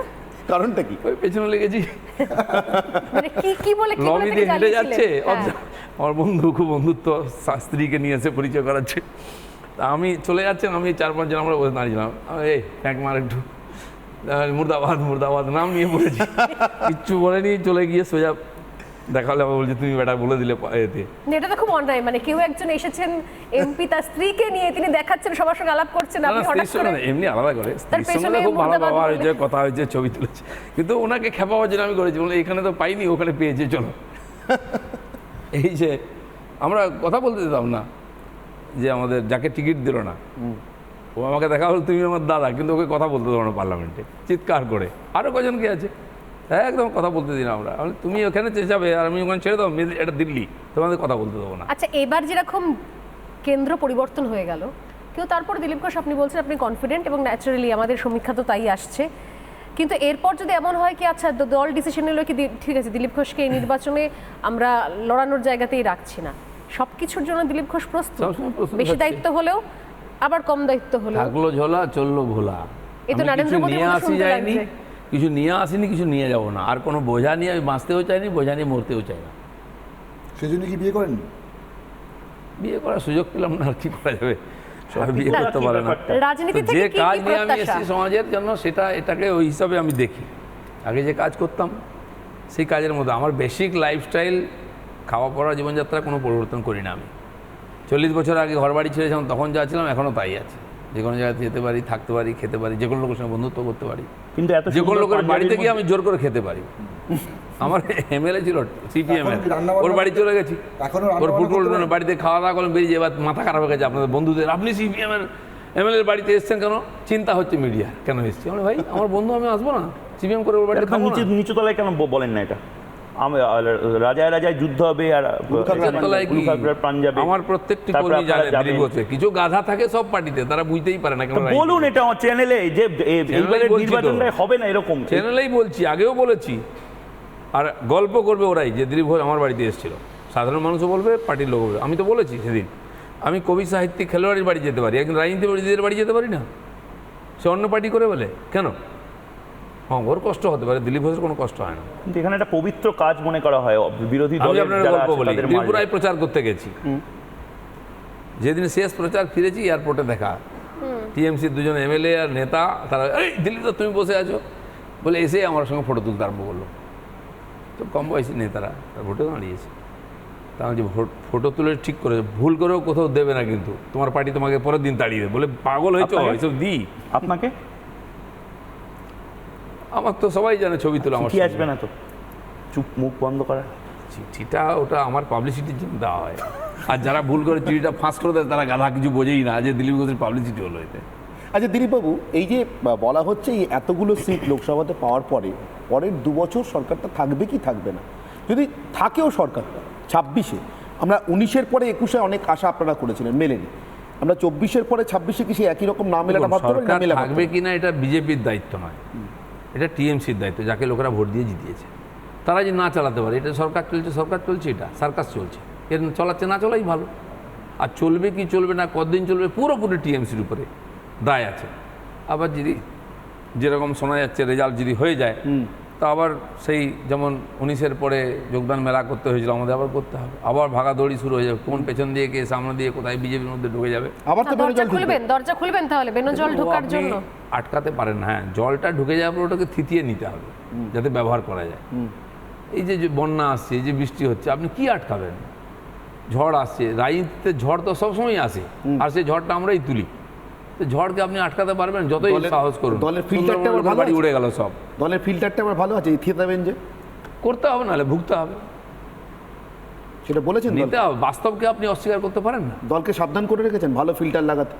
কারণটা কি? ওই পেছনে লেগেছি, মানে কি বলে লবি দিয়ে হেঁটে যাচ্ছে, হ্যাঁ। আমার বন্ধু খুব বন্ধুত্ব, স্ত্রীকে নিয়ে এসে পরিচয় করাচ্ছে, তা আমি চলে যাচ্ছেন, আমি 4-5 জন আমরা বসে দাঁড়িয়েছিলাম, এই ট্যাঁক মার একটু, মুর্দাবাদ মুর্দাবাদ নাম নিয়ে পড়েছি, কিচ্ছু বলেনি, চলে গিয়ে সোজা দেখা হলে বলছে তুমি বেটা বলে দিলে এতে। এটা তো খুব অন্যায়, মানে কেউ একজন এসেছেন এমপি তার স্ত্রীকে নিয়ে, তিনি দেখাচ্ছেন সবার সঙ্গে আলাপ করছেন, আপনি হঠাৎ করে এমনি আলাদা করে তার স্ত্রীর সঙ্গে পেছনে খুব ভালো মুর্দাবাদ ব্যবহার বলে। হয়েছে, কথা হয়েছে, ছবি তুলেছে, কিন্তু ওনাকে খেপাবার জন্য আমি করেছি, বলে এখানে তো পাইনি, ওখানে পেয়েছে, চলো। এই যে আমরা কথা বলতে দিতাম না, যে আমাদের যাকে টিকিট দিল না, ও আমাকে দেখা হলো তুমি আমার দাদা, কিন্তু ওকে কথা বলতে দেবো না পার্লামেন্টে, চিৎকার করে। আরও কজন কি আছে, একদম কথা বলতে দিন আমরা, তুমি ওখানে যাবে আর আমি ওখানে ছেড়ে দেবো, এটা দিল্লি, তোমাদের কথা বলতে দেবো না। আচ্ছা, এবার যেরকম কেন্দ্র পরিবর্তন হয়ে গেল, কেউ তারপর দিলীপ ঘোষ, আপনি বলছেন আপনি কনফিডেন্ট, এবং ন্যাচারালি আমাদের সমীক্ষা তো তাই আসছে, কিন্তু এরপর যদি এমন হয় কি আচ্ছা দল ডিসিশন নিল কি ঠিক আছে দিলীপ ঘোষকে এই নির্বাচনে আমরা লড়ানোর জায়গাতেই রাখছি না, সব কিছুর জন্য দিলীপ ঘোষ প্রস্তুত, সবসময় প্রস্তুত বেশি থাকছি। দায়িত্ব হলেও আবার কম দায়িত্ব হলেও। থাকলো ঝোলা চললো ভোলা, এ তো আমি নরেন্দ্র কিছু মোদীর নিয়ে কথা আসি শুনতে যায়নি, লাগছে। কিছু নিয়ে আসিনি, কিছু নিয়ে যাবো না, আর কোনো বোঝা নিয়ে আমি বাঁচতেও চাইনি, বোঝা নিয়ে মরতেও চাই না। সেই জন্য কি বিয়ে করেননি? বিয়ে করার সুযোগ পেলাম না, আর কি করা যাবে, সবাই বিয়ে না, করতে পারে না। রাজনীতি তো থেকে যে কি কি কাজ নিয়ে আমি প্রত্যাশা? এসেছি সমাজের জন্য, এটাকে ওই হিসাবে আমি দেখি। আগে যে কাজ করতাম সেই কাজের মধ্যে আমার বেসিক লাইফস্টাইল, খাওয়া পড়া, জীবনযাত্রা কোনো পরিবর্তন করি না আমি। 40 বছর আগে ঘর বাড়ি ছেড়েছিলাম, তখন যা ছিলাম এখনও তাই আছে। যে কোনো জায়গায় যেতে পারি, থাকতে পারি, খেতে পারি, যে কোনো লোকের সঙ্গে বন্ধুত্ব করতে পারি, কিন্তু এত যে কোনো সুন্দর লোকের বাড়িতে পাঞ্জাবির গিয়ে আমি জোর করে খেতে পারি। আমার এমএলএ ছিল সিপিএম, এখন কি রান্নাবান্না ওর বাড়ি চলে গেছি, এখনো ওর রান্নাবান্না ফুটবল করতে পারেন? বাড়িতে খাওয়া দাওয়া করলেন, বেরিয়ে এবার মাথা খারাপ হয়ে গেছে আপনাদের বন্ধুদের, আপনি সিপিএম এর এমএলএর বাড়িতে এসছেন কেন, চিন্তা হচ্ছে মিডিয়া কেন এসছি। আমরা ভাই আমার বন্ধু, আমি আসবো না সিপিএম করে ওর বাড়িতে এটা তো খাবো না? নিচু তলায় কেন বলেন না এটা? রাজায় রাজায় যুদ্ধ হবে, আর তলায় কি? পাঞ্জাবে আমার প্রত্যেকটি তারপর কর্মী আপনারা জানে যাবেন। দিলীপ ঘোষকে, কিছু গাধা থাকে সব পার্টিতে, তারা বুঝতেই পারে না কেন। তো বলুন এটা আমার চ্যানেলে যে এইবারের বলছি তো। নির্বাচনটাই হবে না এরকম। চ্যানেলেই বলছি, আগেও বলেছি, আর গল্প করবে ওরাই যে দিলীপ ঘোষ আমার বাড়িতে এসেছিল, সাধারণ মানুষও বলবে, পার্টির লোক বলবে। আমি তো বলেছি সেদিন, আমি কবি সাহিত্যিক খেলোয়াড়ের বাড়ি যেতে পারি, একজন রাজনীতিবিদের বাড়ি যেতে পারি না? সে অন্য পার্টি করে বলে কেন? হ্যাঁ, ওর কষ্ট হতে পারে, দিলীপ ঘোষের কোনো কষ্ট হয় না। কিন্তু এখানে একটা পবিত্র কাজ মনে করা হয় বিরোধী আমি দলের আপনার যারা গল্প আছে বলি, তাদের ত্রিপুরায় প্রচার করতে গেছি, যেদিন শেষ প্রচার ফিরেছি এয়ারপোর্টে দেখা, টিএমসির দুজন এমএলএ আর নেতা, তারা এই দিলীপ দা তুমি বসে আছো বলে এসে আমার সঙ্গে ফটো তুলতে আরম্ভ করলো। তো কম বয়সী নেতারা, তার ভোটেও দাঁড়িয়েছে, তার যে ফটো তুলে ঠিক করে, ভুল করেও কোথাও দেবে না, কিন্তু তোমার পার্টি তোমাকে পরের দিন তাড়িয়ে দেবে, বলে পাগল হয়েছ এসব দিই আপনাকে আমার তো সবাই জানে ছবি তোলা আমার চিঠি সঙ্গে। আসবে না তো, চুপ মুখ বন্ধ করা। চিঠিটা ওটা আমার পাবলিসিটির জন্য দেওয়া হয়, আর যারা ভুল করে চিঠিটা ফাঁস করে দেয় তারা গাধা, কিছু বোঝেই না যে দিলীপ ঘোষের পাবলিসিটি হলো এতে। আচ্ছা দিলীপবাবু, এই যে বলা হচ্ছে এই এতগুলো সিট লোকসভাতে পাওয়ার পরে পরের 2 বছর সরকারটা থাকবে কি থাকবে না, যদি থাকেও সরকারটা 26-এ, আমরা 19-এর পরে 21-এ অনেক আশা আপনারা করেছিলেন, মেলেনি, আমরা 24-এর পরে 26-এ কি সেই একই রকম না মেলাটা ভাবতে পারি না? সরকার মেলা থাকবে কিনা এটা বিজেপির দায়িত্ব নয়, এটা টিএমসির দায়িত্ব, যাকে লোকেরা ভোট দিয়ে জিতিয়েছে। তারা যে না চালাতে পারে, এটা সরকার চলছে, এটা সার্কাস চলছে, এর চালাচ্ছে, না চলাই ভালো। আর চলবে কি চলবে না, কতদিন চলবে, পুরোপুরি টিএমসির উপরে দায় আছে। আবার যদি যেরকম শোনা যাচ্ছে রেজাল্ট যদি হয়ে যায়, তা আবার সেই যেমন 19-এর পরে যোগদান মেলা করতে হয়েছিল, আমাদের আবার করতে হবে, আবার ভাগাদৌড়ি শুরু হয়ে যাবে, কোন পেছন দিয়ে কে সামনে দিয়ে কোথায় বিজেপির মধ্যে ঢুকে যাবে। আবার তো দরজা বেরোজল ঢুকবে। দরজা খুলবেন তাহলে বেনজল ঢোকার আপনি জন্য। আটকাতে পারেন না, হ্যাঁ জলটা ঢুকে যাওয়ার পর ওটাকে থিতিয়ে নিতে হবে যাতে ব্যবহার করা যায়। এই যে যে বন্যা আসছে, এই যে বৃষ্টি হচ্ছে, আপনি কি আটকাবেন? ঝড় আসছে, রাজনীতিতে ঝড় তো সবসময় আসে, আর সেই ঝড়টা আমরাই তুলি। তো ঝড়কে আপনি আটকাতে পারবেন যতই দলের- সাহস করুন। দলের ফিল্টারটা আবার ভালো বাড়ি আছে। উড়ে গেল সব। দলের ফিল্টারটা আমার ভালো আছে, ইথিয়ে দেবেন যে করতে হবে, নাহলে ভুগতে হবে, সেটা বলেছেন দল। নিতে হবে। বাস্তবকে আপনি অস্বীকার করতে পারেন না। দলকে সাবধান করে রেখেছেন ভালো ফিল্টার লাগাতে।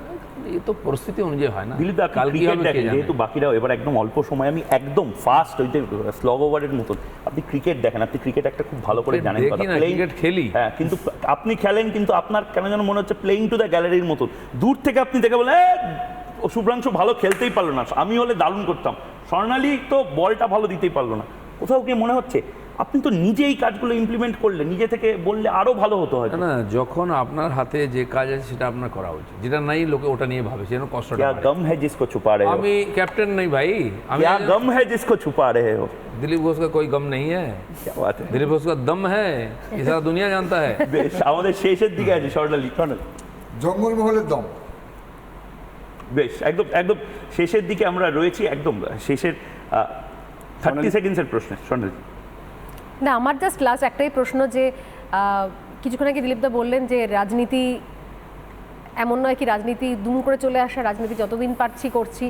এই তো পরিস্থিতি অনুযায়ী হয় না। দিলীপ দা, আপনি কাল কি ক্রিকেট হবে কে দেখেন, জানে। যেহেতু বাকিরাও এবার একদম অল্প সময়, আমি একদম ফাস্ট ওই যে স্লগ ওভারের মতন আপনি ক্রিকেট দেখেন, আপনি ক্রিকেট একটা খুব ভালো করে জানেন দেখি কথা, না, playing- ক্রিকেট খেলি। হ্যাঁ, কিন্তু আপনি খেলেন, কিন্তু আপনার কেন যেন মনে হচ্ছে প্লেইং টু দ্য গ্যালারির মতন। দূর থেকে আপনি দেখে বলেন ও শুভ্রাংশু ভালো খেলতেই পারলো না, আমি হলে দারুণ করতাম, স্বর্ণালী তো বলটা ভালো দিতেই পারলো না। কোথাও গিয়ে মনে হচ্ছে আপনি তো নিজেই কাজগুলো ইমপ্লিমেন্ট করলে, নিজে থেকে বললে আরো ভালো হতো হয়তো। না, যখন আপনার হাতে যে কাজ আছে সেটা আপনার করা উচিত, যেটা নাই লোকে ওটা নিয়ে ভাবে, সেজন্য কষ্টটা क्या বাড়ে। गम है जिसको छुपा रहे हो, আমি ক্যাপ্টেন নেই ভাই, আমি क्या गम है जिसको छुपा रहे हो। दिलीप घोष का कोई गम नहीं है, क्या बात है। दिलीप घोष का दम है, ये सारा दुनिया जानता है। বেশ, আমাদের শেষের দিকে আছে স্বর্ণালী। জঙ্গলমহলের দম। বেশ, একদম একদম শেষের দিকে আমরা রয়েছি, একদম শেষের 30 সেকেন্ডসের প্রশ্ন স্বর্ণালী। না, আমার জাস্ট লাস্ট একটাই প্রশ্ন যে কিছুক্ষণ আগে দিলীপদা বললেন যে রাজনীতি এমন নয় কি রাজনীতি দুম করে চলে আসা, রাজনীতি যতদিন পারছি করছি।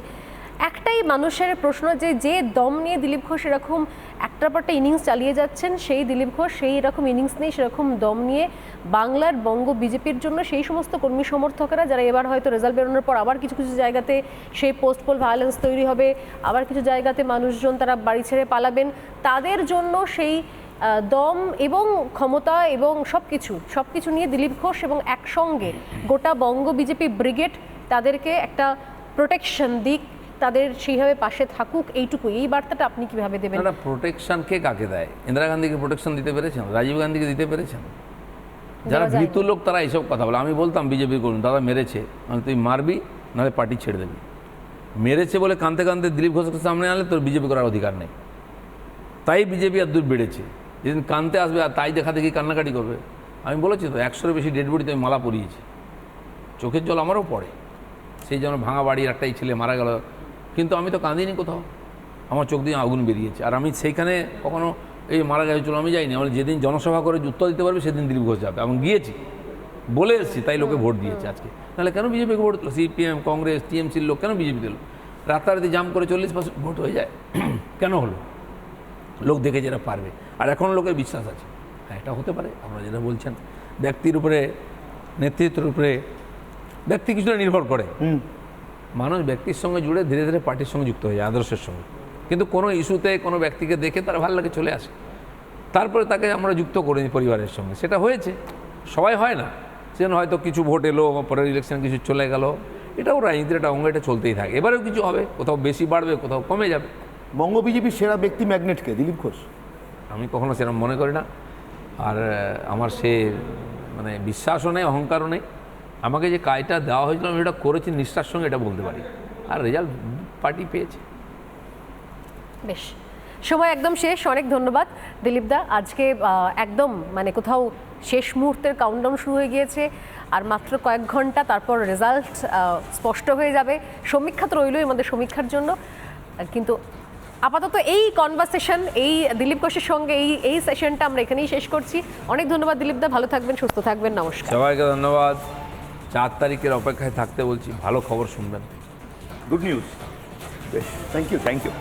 একটাই মানুষের প্রশ্ন যে দম নিয়ে দিলীপ ঘোষ এরকম একটার পর একটা ইনিংস চালিয়ে যাচ্ছেন, সেই দিলীপ ঘোষ সেই এরকম ইনিংস নেই, সেরকম দম নিয়ে বাংলার বঙ্গ বিজেপির জন্য সেই সমস্ত কর্মী সমর্থকেরা যারা এবার হয়তো রেজাল্ট বেরোনোর পর আবার কিছু কিছু জায়গাতে সেই পোস্ট পোল ভায়োলেন্স তৈরি হবে, আবার কিছু জায়গাতে মানুষজন তারা বাড়ি ছেড়ে পালাবেন, তাদের জন্য সেই দম এবং ক্ষমতা এবং সব কিছু নিয়ে দিলীপ ঘোষ এবং একসঙ্গে গোটা বঙ্গ বিজেপি ব্রিগেড তাদেরকে একটা প্রোটেকশন দিক, তাদের সেইভাবে পাশে থাকুক, এইটুকু, এই বার্তাটা আপনি কিভাবে দেবেন? না, প্রোটেকশন কে কাকে দেয়? ইন্দিরা গান্ধীকে প্রোটেকশন দিতে পেরেছেন? রাজীব গান্ধীকে দিতে পেরেছেন? যারা দেওয়া যায় ভীতু লোক তারা এইসব কথা বলে। আমি বলতাম বিজেপি করুন, দাদা মেরেছে, মানে তুই মারবি, নাহলে পার্টি ছেড়ে দেবি। মেরেছে বলে কাঁদতে কাঁদতে দিলীপ ঘোষকে সামনে আনলে তোর বিজেপি করার অধিকার নেই। তাই বিজেপি আর দূর বেড়েছে, যেদিন কাঁদতে আসবে আর তাই দেখা দেখি কান্নাকাটি করবে। আমি বলেছি তো 100-এর বেশি ডেড বডিতে আমি মালা পরিয়েছি, চোখের জল আমারও পড়ে। সেই জন্য ভাঙা বাড়ির একটাই ছেলে মারা গেল, কিন্তু আমি তো কাঁদিনি কোথাও, আমার চোখ দিয়ে আগুন বেরিয়েছে। আর আমি সেইখানে কখনো এই মারা গেছে চলো আমি যাইনি, আমার যেদিন জনসভা করে উত্তর দিতে পারবে সেদিন দিলীপ ঘোষ যাবে, এবং গিয়েছি, বলে এসেছি, তাই লোকে ভোট দিয়েছে আজকে। নাহলে কেন বিজেপিকে ভোট দিল? সিপিএম, কংগ্রেস, টিএমসির লোক কেন বিজেপি দিল? রাতারাতি জাম করে 40% ভোট হয়ে যায়, কেন হলো? লোক দেখে যেটা পারবে, আর এখন লোকের বিশ্বাস আছে, হ্যাঁ এটা হতে পারে। আপনারা যেটা বলছেন ব্যক্তির উপরে, নেতৃত্বের উপরে, ব্যক্তি কিছুটা নির্ভর করে। মানুষ ব্যক্তির সঙ্গে জুড়ে ধীরে ধীরে পার্টির সঙ্গে যুক্ত হয়ে যায়, আদর্শের সঙ্গে। কিন্তু কোনো ইস্যুতে কোনো ব্যক্তিকে দেখে তার ভালো লাগে চলে আসে, তারপরে তাকে আমরা যুক্ত করে নিই পরিবারের সঙ্গে। সেটা হয়েছে, সবাই হয় না, সেজন্য হয়তো কিছু ভোট এলো, পরের ইলেকশন কিছু চলে গেল, এটাও রাজনীতির একটা অঙ্গ, এটা চলতেই থাকে। এবারেও কিছু হবে, কোথাও বেশি বাড়বে, কোথাও কমে যাবে। বঙ্গ বিজেপির সেরা ব্যক্তি ম্যাগনেটকে দিলীপ ঘোষ। আমি কখনো সেরকম মনে করি না, আর আমার সে মানে বিশ্বাসও নেই, অহংকারও নেই। আমাকে যে কাজটা দেওয়া হয়েছিল আমি এটা করেছি নিষ্ঠার সঙ্গে, এটা বলতে পারি, আর রেজাল্ট পার্টি পেয়েছে। বেশ, সময় একদম শেষ। অনেক ধন্যবাদ দিলীপদা। আজকে একদম মানে কোথাও শেষ মুহূর্তের কাউন্টডাউন শুরু হয়ে গিয়েছে, আর মাত্র কয়েক ঘন্টা, তারপর রেজাল্ট স্পষ্ট হয়ে যাবে। সমীক্ষা তো রইলই আমাদের সমীক্ষার জন্য, কিন্তু আপাতত এই কনভারসেশন, এই দিলীপ ঘোষের সঙ্গে এই সেশনটা আমরা এখানেই শেষ করছি। অনেক ধন্যবাদ দিলীপদা, ভালো থাকবেন, সুস্থ থাকবেন, নমস্কার। সবাইকে ধন্যবাদ। 4 তারিখের অপেক্ষায় থাকতে বলছি, ভালো খবর শুনবেন। Good news. বেশ, থ্যাংক ইউ।